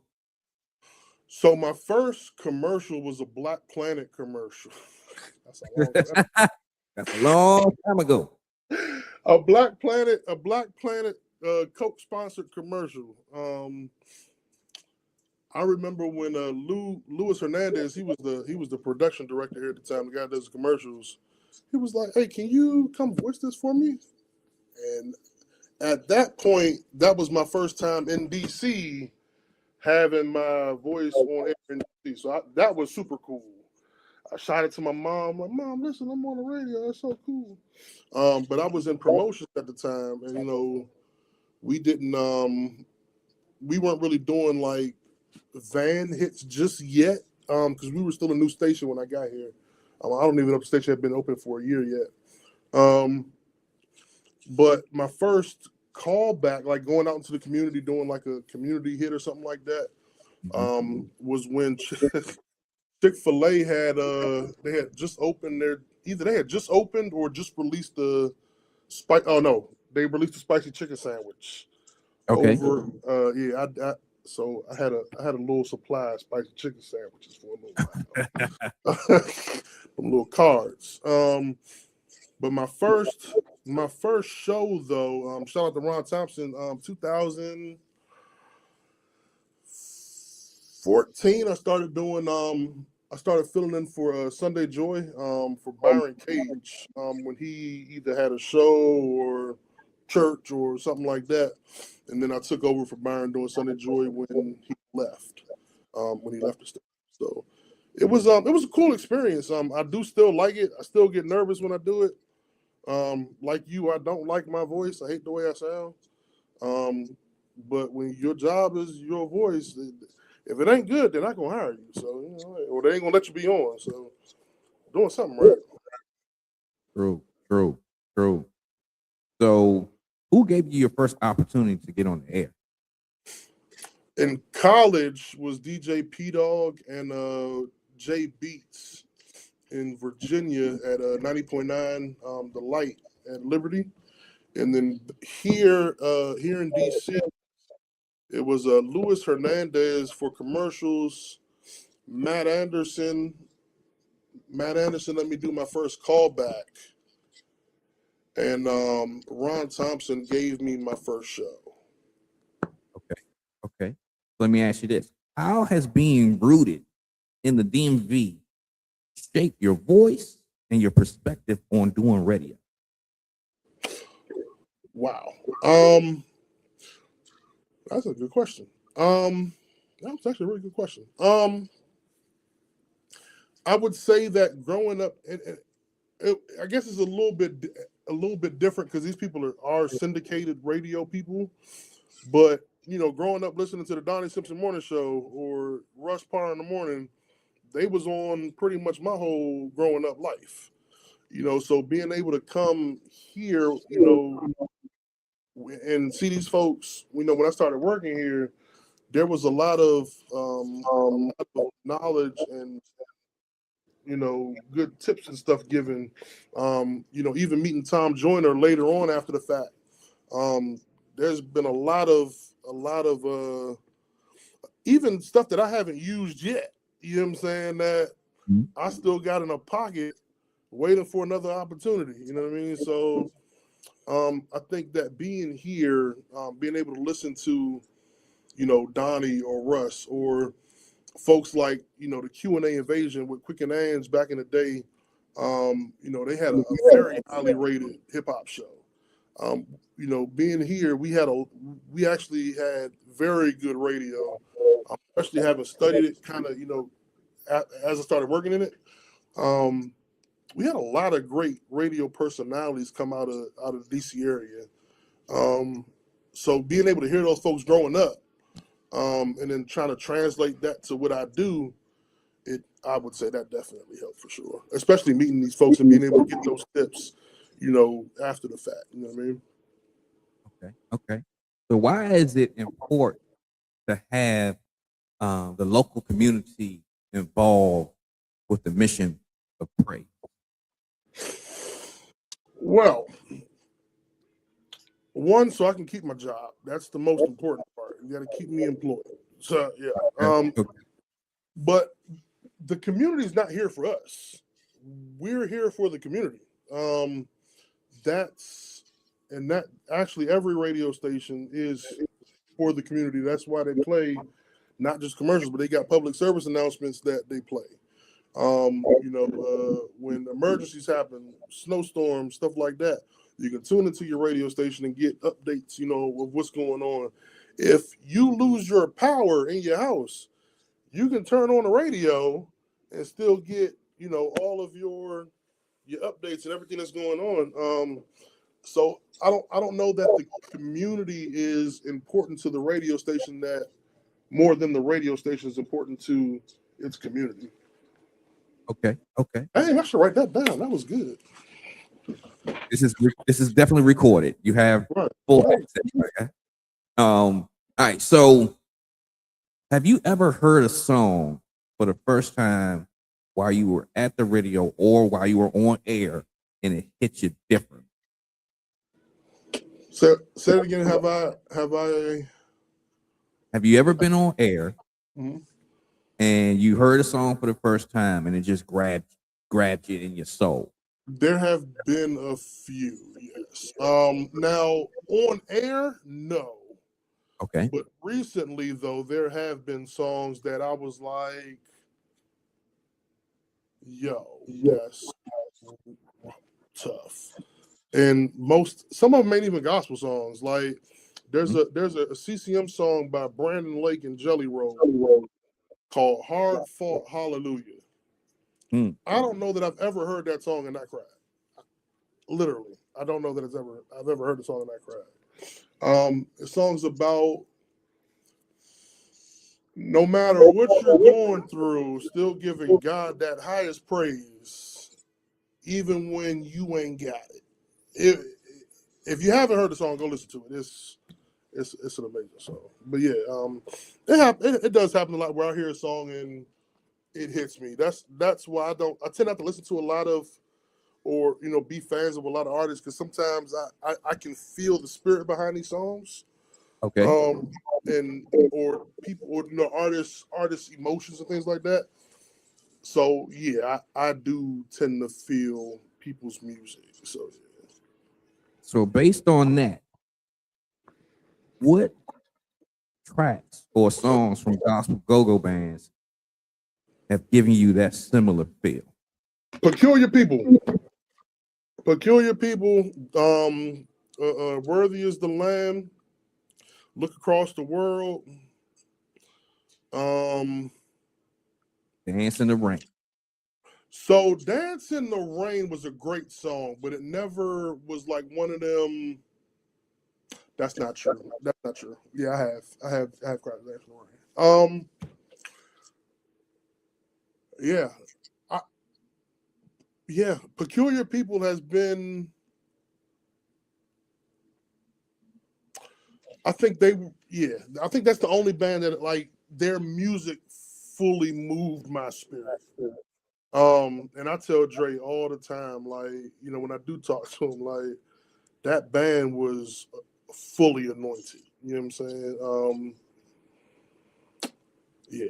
So my first commercial was a Black Planet commercial. That's a long time. That's a long time ago. A Black Planet Coke sponsored commercial. I remember when Luis Hernandez, he was the production director here at the time, the guy that does the commercials. He was like, "Hey, can you come voice this for me?" And at that point, that was my first time in DC having my voice on air in DC. So that was super cool. I shot it to my mom. Like, "Mom, listen, I'm on the radio. That's so cool." But I was in promotions at the time, and we didn't we weren't really doing like van hits just yet, because we were still a new station when I got here. I don't even know if the station had been open for a year yet. But my first callback, like going out into the community doing like a community hit or something like that, was when Chick-fil-A they had just opened either they had just opened or just released the they released the spicy chicken sandwich. Okay. Over so I had a little supply of spicy chicken sandwiches for a little while. Some little cards. But my first show though, shout out to Ron Thompson, 2014, I started filling in for Sunday Joy for Byron Cage when he either had a show or church or something like that. And then I took over for Byron doing Sunday Joy when he left the stage. So it was a cool experience. I do still like it. I still get nervous when I do it. Like you, I don't like my voice. I hate the way I sound. But when your job is your voice, if it ain't good, they're not gonna hire you. So or they ain't gonna let you be on. So doing something right. True. So, who gave you your first opportunity to get on the air? In college was DJ P Dog and Jay Beats in Virginia at 90.9 The Light at Liberty. And then here in DC, it was Luis Hernandez for commercials. Matt Anderson let me do my first callback. And Ron Thompson gave me my first show. Okay. Let me ask you this. How has being rooted in the DMV shaped your voice and your perspective on doing radio? Wow. That's a good question. That was actually a really good question. I would say that growing up, I guess it's a little bit different because these people are syndicated radio people. But growing up listening to the Donnie Simpson Morning Show or Rush Power in the Morning, they was on pretty much my whole growing up life. So being able to come here, and see these folks, when I started working here, there was a lot of knowledge and good tips and stuff given. Even meeting Tom Joyner later on after the fact. There's been a lot of even stuff that I haven't used yet. You know what I'm saying? That I still got in a pocket waiting for another opportunity. You know what I mean? So I think that being here, being able to listen to, Donnie or Russ or folks like, the Q&A Invasion with Quick and Ange back in the day, they had a very highly rated hip hop show. Being here, we actually had very good radio, especially having studied it kind of, as I started working in it. We had a lot of great radio personalities come out of the DC area. So being able to hear those folks growing up, and then trying to translate that to what I do, I would say that definitely helped for sure. Especially meeting these folks and being able to get those tips, after the fact. You know what I mean? Okay. So why is it important to have the local community involved with the mission of praise? Well, one, so I can keep my job. That's the most important part. You got to keep me employed. So yeah. Okay. But the community is not here for us. We're here for the community. That actually every radio station is for the community. That's why they play not just commercials, but they got public service announcements that they play. When emergencies happen, snowstorms, stuff like that, you can tune into your radio station and get updates, of what's going on. If you lose your power in your house, you can turn on the radio and still get, all of your updates and everything that's going on. So I don't know that the community is important to the radio station that more than the radio station is important to its community. Okay. Hey, I should write that down. That was good. This is definitely recorded. You have Right. full access. Okay? All right. So, have you ever heard a song for the first time while you were at the radio or while you were on air and it hit you different? So, say it again. Have I? Have you ever been on air Mhm. and you heard a song for the first time and it just grabbed you in your soul? There have been a few, yes. Now on air, no. Okay. But recently, though, there have been songs that I was like, "Yo, that's tough." And some of them ain't even gospel songs. Like there's a CCM song by Brandon Lake and Jelly Roll called "Hard Fought Hallelujah." Mm. I don't know that I've ever heard that song and not cried. Literally, I don't know that I've ever heard a song and not cried. The song's about no matter what you're going through, still giving God that highest praise, even when you ain't got it. If you haven't heard the song, go listen to it. It's an amazing song. But yeah, it does happen a lot where I hear a song and it hits me. That's why I tend not to listen to a lot of or be fans of a lot of artists because sometimes I can feel the spirit behind these songs. Okay. And or people or artists emotions and things like that. So yeah, I do tend to feel people's music. So yeah. So based on that, what tracks or songs from gospel go-go bands have given you that similar feel? Peculiar people. Worthy is the Lamb. Look across the world. Dance in the Rain. So Dance in the Rain was a great song, but it never was like one of them. That's not true. That's not true. Yeah, I have cried to Dance in the Rain. Yeah. Peculiar People has been. I think that's the only band that like their music fully moved my spirit. And I tell Dre all the time, like, when I do talk to him, like, that band was fully anointed. You know what I'm saying? Yeah.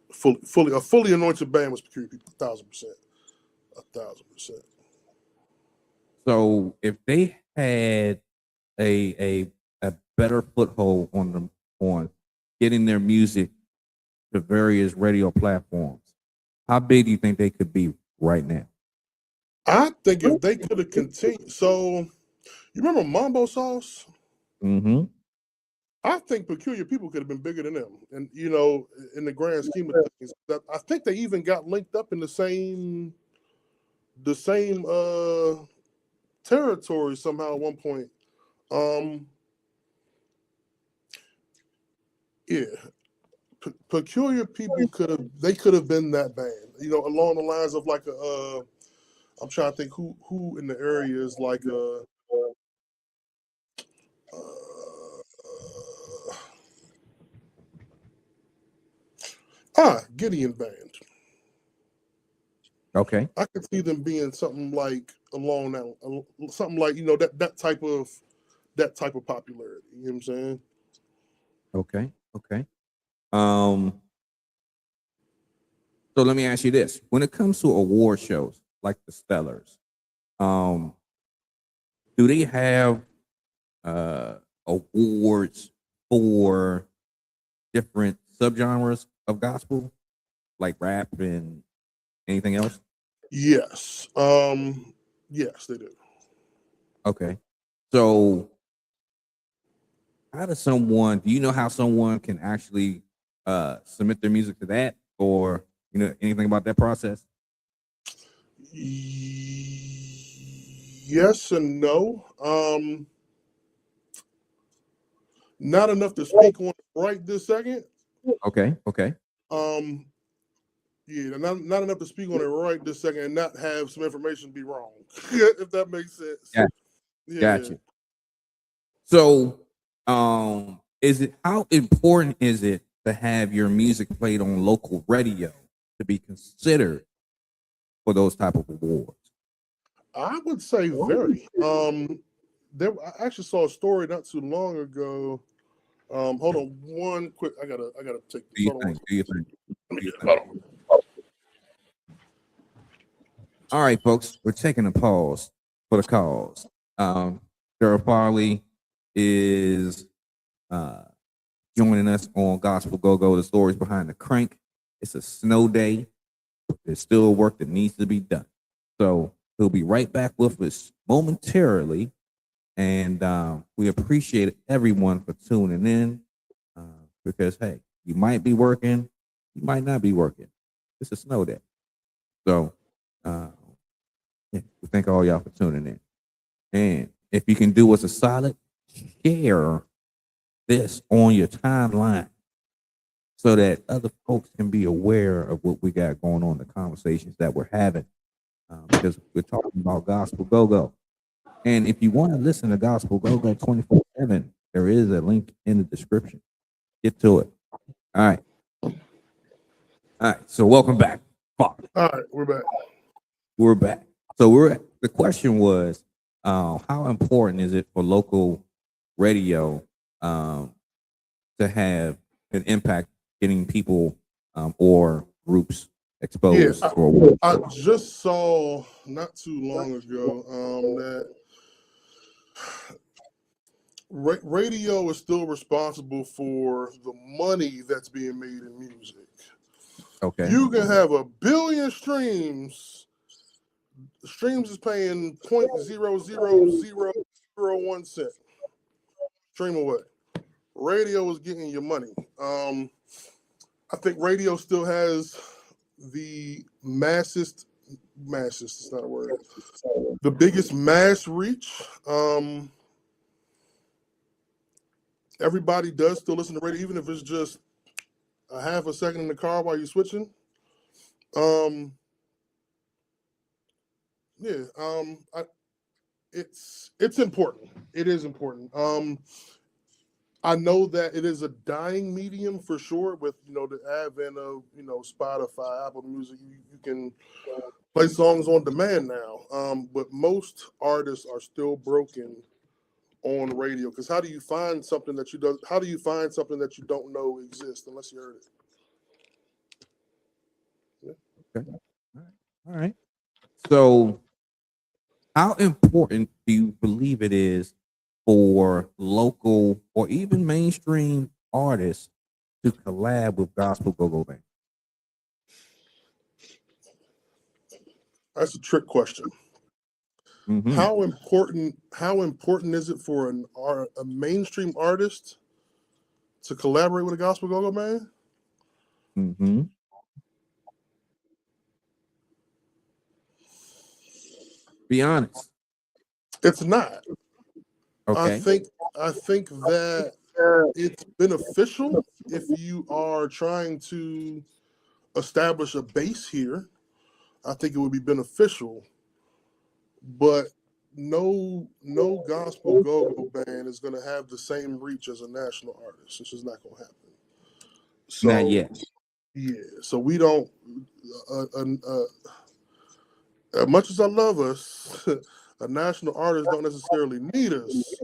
A fully anointed band was Peculiar People, 1,000%. 1,000%. So if they had a better foothold on getting their music to various radio platforms, how big do you think they could be right now? I think if they could have continued, so you remember Mambo Sauce? Mm-hmm. I think Peculiar People could have been bigger than them, and in the grand scheme of things, I think they even got linked up in the same territory somehow at one point. Yeah, Peculiar People could have been that band, along the lines of like I'm trying to think who in the area is like Gideon Band. Okay. I could see them being something like along that, something like that type of popularity. You know what I'm saying? Okay. Okay. Um, so let me ask you this: when it comes to award shows like the Stellars, um, do they have uh awards for different subgenres of gospel, like rap and anything else? Yes. Yes, they do. Okay. So how does someone, do you know how someone can actually submit their music to that, or you know anything about that process? Yes and no. Not enough to speak on right this second. Okay. Okay. Um, yeah, not enough to speak on it right this second, and not have some information be wrong. If that makes sense. Gotcha. Yeah. Gotcha. So is it, how important is it to have your music played on local radio to be considered for those type of awards? I would say very. I actually saw a story not too long ago. Hold on one quick. I gotta take Do this. you Hold on one think? Do you think? Let me Do you get it. think? Hold on. All right, folks, we're taking a pause for the cause. Daryl Farley is uh, joining us on Gospel Go Go, the stories behind the crank. It's a snow day. There's still work that needs to be done. So he'll be right back with us momentarily. And we appreciate everyone for tuning in uh, because, hey, you might be working, you might not be working. It's a snow day. So, uh, yeah, we thank all y'all for tuning in. And if you can do us a solid, share this on your timeline so that other folks can be aware of what we got going on, the conversations that we're having, because we're talking about Gospel Go Go. And if you want to listen to Gospel Go Go 24/7, there is a link in the description. Get to it. All right. All right. So welcome back. All right, we're back. We're back. So the question was, how important is it for local radio to have an impact getting people or groups Yeah, exposed for I just saw not too long ago that radio is still responsible for the money that's being made in music. okay. You can have 1 billion streams. Streams is paying 0.00001 cent. Stream away. Radio is getting your money. I think radio still has the massest it's not a word. The biggest mass reach. Everybody does still listen to radio, even if it's just a half a second in the car while you're switching. Yeah. It's important. It is important. I know that it is a dying medium for sure. With the advent of Spotify, Apple Music, you can play songs on demand now. But most artists are still broken on radio, because how do you find something that you don't know exists unless you heard it? Okay. All right. So, how important do you believe it is for local or even mainstream artists to collab with Gospel Go Go Band? That's a trick question. Mm-hmm. How important is it for a mainstream artist to collaborate with a gospel go-go band? Mm-hmm. Be honest. It's not. Okay. I think that it's beneficial if you are trying to establish a base here. I think it would be beneficial, but no gospel go-go band is going to have the same reach as a national artist. It's just not going to happen. Not So yet. Yeah, so we don't. As much as I love us, a national artist don't necessarily need us,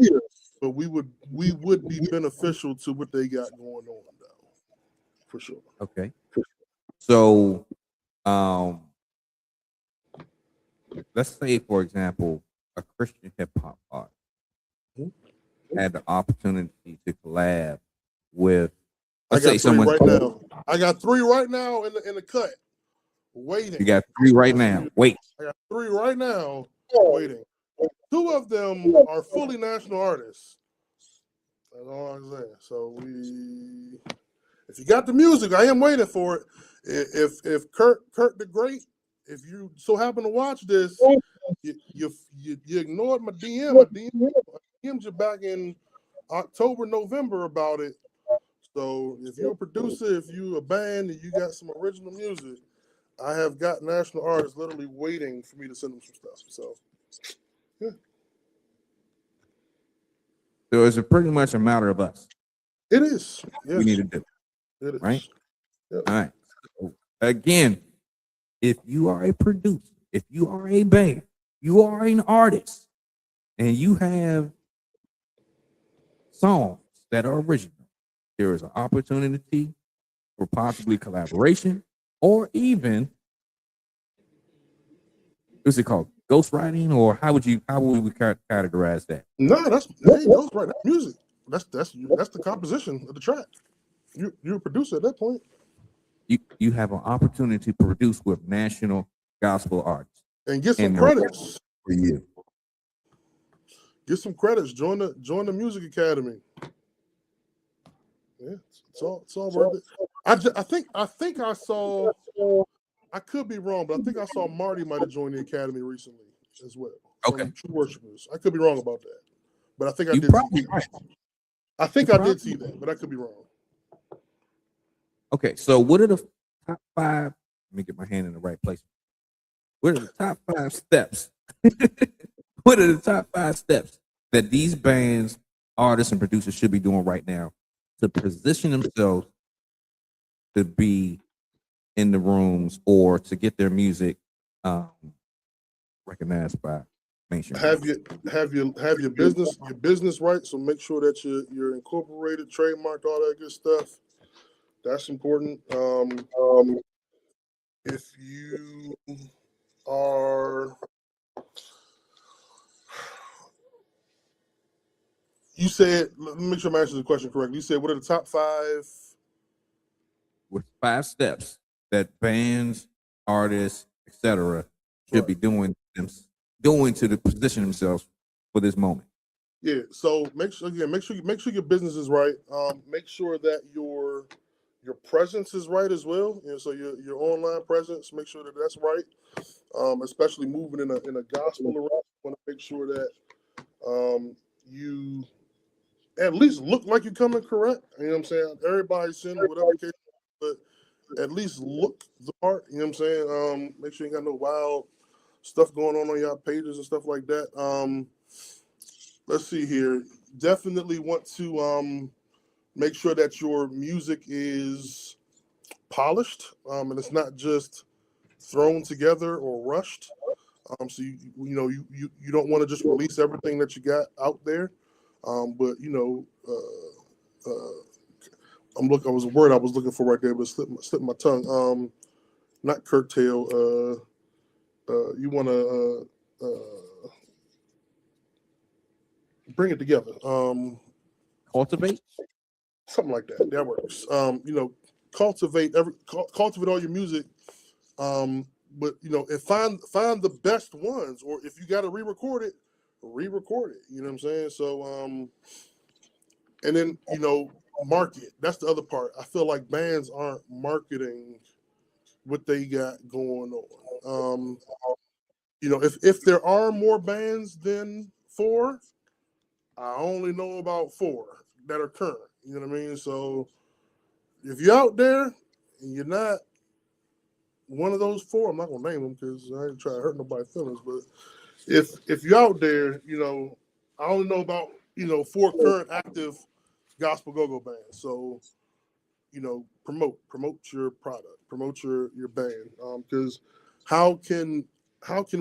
but we would be beneficial to what they got going on, though, for sure. Okay. So, let's say, for example, a Christian hip hop artist had the opportunity to collab with, I let's say, got three someone. right now. I got three right now in the cut, waiting. You got three right now. Wait. I got three right now, waiting. Two of them are fully national artists. That's all I'm saying. So if you got the music, I am waiting for it. If Kurt the Great, if you so happen to watch this, you ignored my DM. I DM'd you back in October, November about it. So if you're a producer, if you a band, and you got some original music, I have got national artists literally waiting for me to send them some stuff. So yeah. So it's pretty much a matter of us. It is. Yes. We need to do. It is. Right? Yep. All right. So again, if you are a producer, if you are a band, you are an artist, and you have songs that are original, there is an opportunity for possibly collaboration, or even, what's it called, ghostwriting, or how would we categorize that? No, that's ghostwriting. That's music. That's the composition of the track. You're a producer at that point. You have an opportunity to produce with national gospel artists and get some credits for you. Get some credits. Join the music academy. Yeah, it's all worth it. I think I saw. I could be wrong, but I think I saw Marty might have joined the academy recently as well. Okay, True Worshipers. I could be wrong about that, but I think I you did. Probably right. I think I did see that, but I could be wrong. Okay, so what are the top 5? Let me get my hand in the right place. What are the top 5 steps? What are the top 5 steps that these bands, artists, and producers should be doing right now to position themselves to be in the rooms or to get their music recognized by mainstream? Have your business right. So make sure that you're incorporated, trademarked, all that good stuff. That's important. If you are, you said, let me make sure I'm answering the question correctly. You said, what are the top 5? With 5 steps that bands, artists, etc., should be doing to position themselves for this moment. Yeah. So make sure your business is right. Make sure that your presence is right as well. So your online presence, make sure that that's right. Especially moving in a gospel arena, you want to make sure that you at least look like you're coming correct. You know what I'm saying? Everybody's sin, whatever case, but at least look the part. You know what I'm saying? Make sure you ain't got no wild stuff going on your pages and stuff like that. Let's see here. Definitely want to make sure that your music is polished, and it's not just thrown together or rushed. So you don't want to just release everything that you got out there, but I was a word I was looking for right there, but slipped my tongue. Not curtail. You want to bring it together. Cultivate, something like that. That works. Cultivate all your music. But and find the best ones, or if you got to re-record it. You know what I'm saying? So and then market. That's the other part. I feel like bands aren't marketing what they got going on. If there are more bands than 4, I only know about 4 that are current. You know what I mean? So if you're out there and you're not one of those 4, I'm not gonna name them because I ain't trying to hurt nobody's feelings. But if you're out there, I only know about 4 current active gospel go-go bands. So promote your product, promote your band. Because how can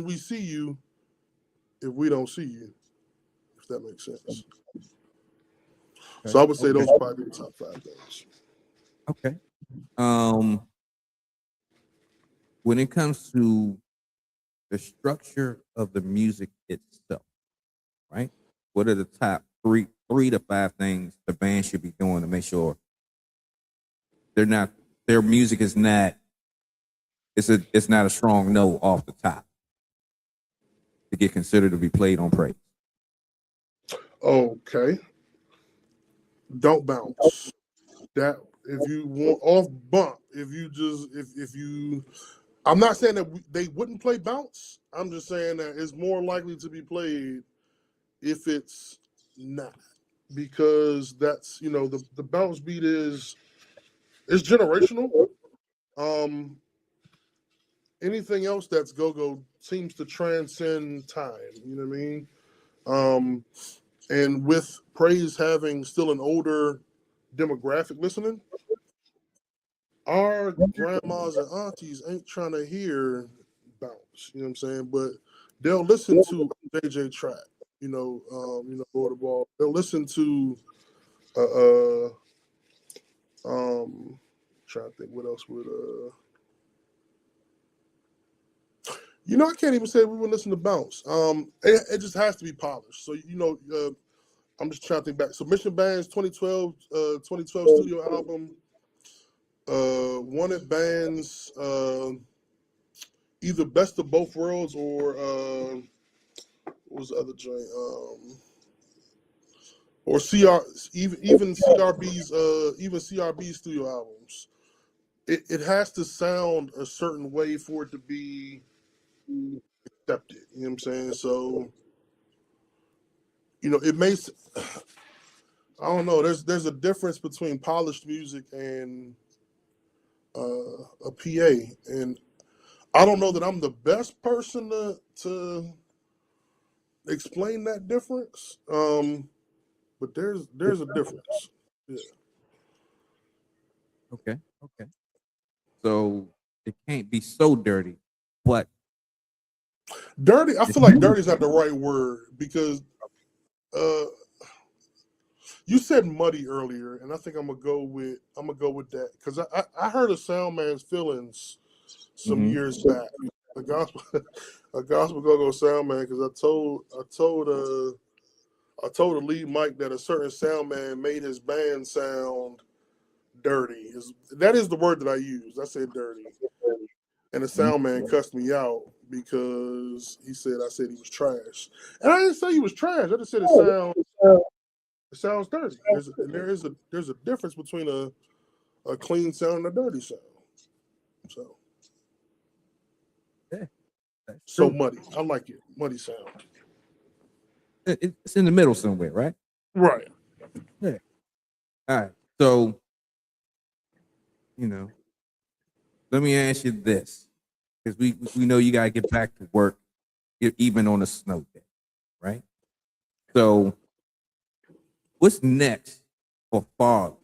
we see you if we don't see you? If that makes sense. Okay. So I would say those are probably the top 5 things. Okay. When it comes to the structure of the music itself, right? What are the top 3 to 5 things the band should be doing to make sure their music is not it's not a strong note off the top to get considered to be played on praise? Okay. Don't bounce. That if you want off bump, if you I'm not saying that they wouldn't play bounce. I'm just saying that it's more likely to be played if it's not, because that's the bounce beat is generational. Anything else that's go-go seems to transcend time. You know what I mean? And with praise having still an older demographic listening, our grandmas and aunties ain't trying to hear bounce. You know what I'm saying? But they'll listen to JJ Track. Lord of Ball. They'll listen to trying to think what else would I can't even say we would listen to bounce. It just has to be polished. So I'm just trying to think back. Submission Band's 2012 studio album. Wanted Band's either Best of Both Worlds or what was the other joint? Or even CRB's studio albums. It has to sound a certain way for it to be accepted. You know what I'm saying? So, it makes, I don't know. There's a difference between polished music and a PA, and I don't know that I'm the best person to explain that difference. But there's a difference. Yeah. Okay. So it can't be so dirty, but Dirty. I feel like dirty is not the right word, because you said muddy earlier, and I think I'm gonna go with that, because I heard a Sound Man's Feelings some years back. A gospel go-go sound man, because I told the lead Mike that a certain sound man made his band sound dirty. That is the word that I used. I said dirty. And the sound man cussed me out because I said he was trash. And I didn't say he was trash. I just said it sounds dirty. There's a difference between a clean sound and a dirty sound. So yeah, that's so true. muddy. I like it. Muddy sound. It's in the middle somewhere, right? Right. Yeah. All right. So, let me ask you this, because we know you gotta get back to work, even on a snow day, right? So, what's next for Farley?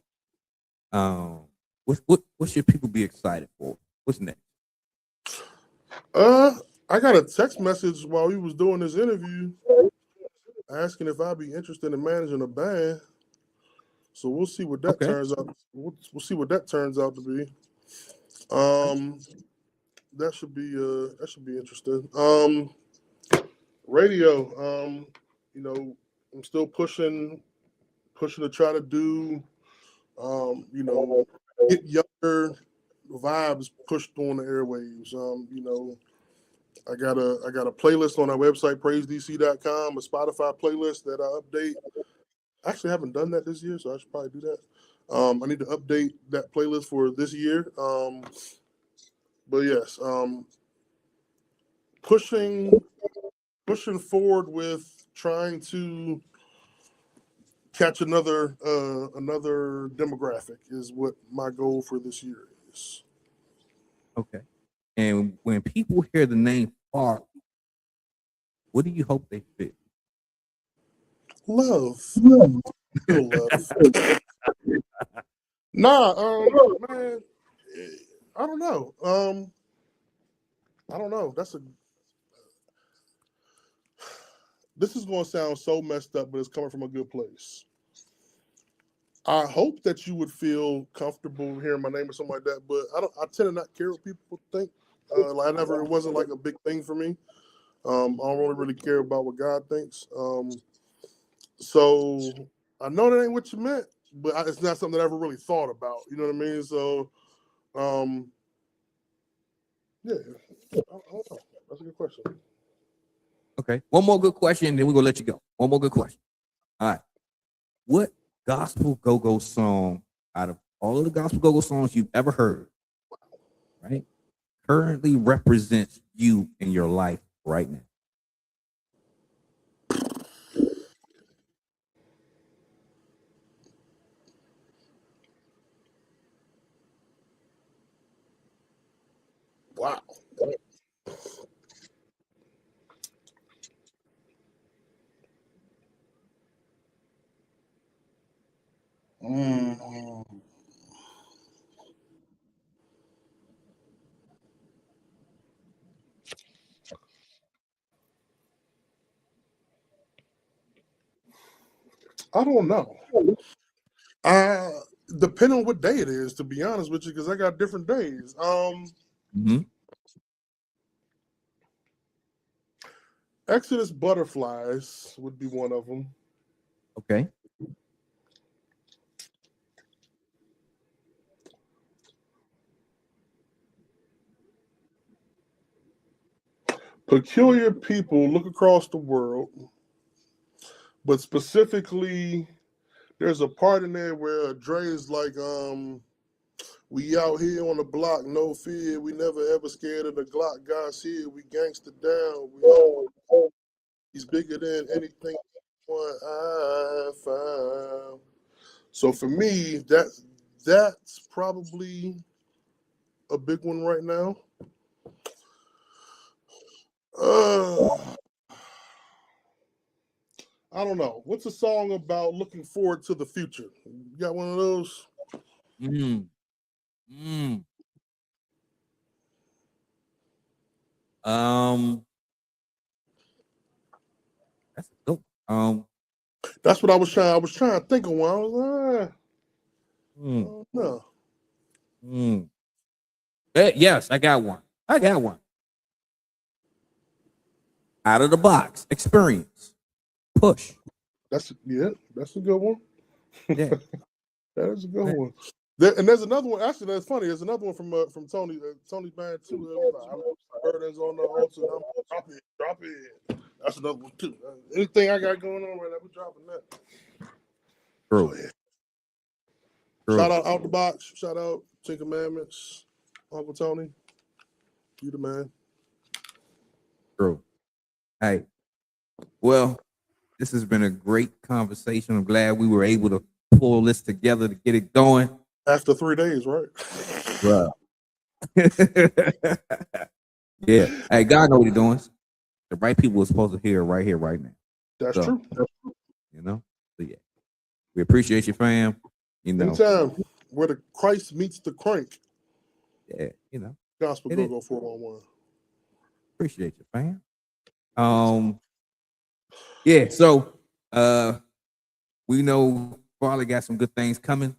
What should people be excited for? What's next? I got a text message while we was doing this interview asking if I'd be interested in managing a band. So we'll see what that turns out. We'll see what that turns out to be. That should be interesting. Radio. I'm still pushing to try to do. Get younger vibes pushed on the airwaves. I got a playlist on our website, praisedc.com, a Spotify playlist that I update. I actually haven't done that this year, so I should probably do that. I need to update that playlist for this year. But yes, pushing forward with trying to catch another demographic is what my goal for this year is. Okay. And when people hear the name Farley, what do you hope they feel? Love. Feel love. Nah, man, I don't know. I don't know. This is going to sound so messed up, but it's coming from a good place. I hope that you would feel comfortable hearing my name or something like that, but I tend to not care what people think. It wasn't like a big thing for me. I don't really care about what God thinks. So I know that ain't what you meant, but it's not something that I ever really thought about. You know what I mean? So, yeah, I don't know. That's a good question. Okay. One more good question, then we're gonna let you go. One more good question. All right. What gospel go-go song out of all of the gospel go-go songs you've ever heard, right, currently represents you in your life right now? Wow. I don't know. Depending on what day it is, to be honest with you, because I got different days. Exodus Butterflies would be one of them. Okay. Peculiar People Look Across the World, but specifically, there's a part in there where Dre's like, we out here on the block, no fear. We never ever scared of the Glock. God's here. We gangster down. He's bigger than anything I found. So for me, that's probably a big one right now. I don't know. What's a song about looking forward to the future? You got one of those? That's dope. That's what I was trying. I was trying to think of one. I was no. Yes, I got one. Out of the box experience. Push. That's a good one. Yeah. That is a good one. And there's another one. Actually, that's funny. There's another one from Tony band too. Burdens on the altar. Drop it. That's another one too. Anything I got going on right now, we're dropping that. True. So, yeah. True. Shout out the box. Shout out Ten Commandments. Uncle Tony, you the man. True. Hey, well, this has been a great conversation. I'm glad we were able to pull this together to get it going. After 3 days, right? Bro. Yeah. Hey, God know what he's doing. The right people are supposed to hear right here, right now. That's true. You know? So yeah. We appreciate you, fam. You know. Anytime where the Christ meets the crank. Yeah, you know. Gospel Go-Go 411. Appreciate you, fam. Yeah, so we know Farley got some good things coming.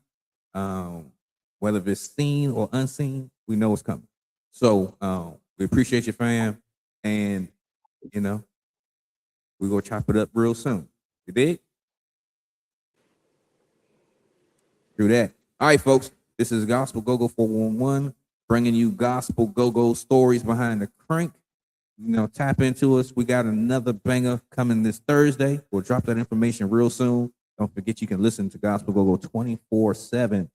Whether it's seen or unseen, we know it's coming. So we appreciate you, fam. And you know, we're gonna chop it up real soon. You dig? Through that. All right, folks. This is Gospel Go-Go 411, bringing you Gospel Go-Go stories behind the crank. You know, tap into us. We got another banger coming this Thursday. We'll drop that information real soon. Don't forget you can listen to Gospel Go-Go 24/7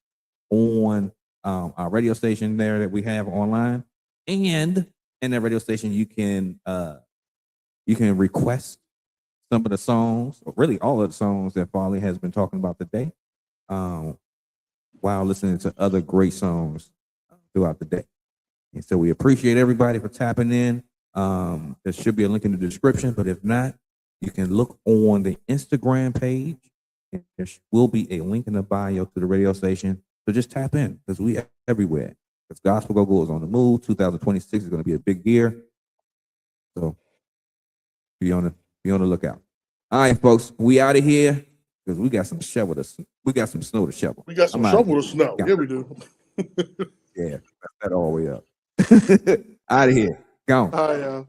on our radio station there that we have online. And in that radio station, you can request some of the songs, or really all of the songs that Farley has been talking about today, while listening to other great songs throughout the day. And so we appreciate everybody for tapping in. There should be a link in the description, but if not, you can look on the Instagram page. There will be a link in the bio to the radio station. So just tap in because we everywhere. Because Gospel Go-Go is on the move. 2026 is going to be a big year. So be on the lookout. All right, folks, we out of here because we got some we got some snow to shovel. We got some shovel to snow. Yeah, we do. Yeah, that's that all the way up. Out of here. Gone. Hi,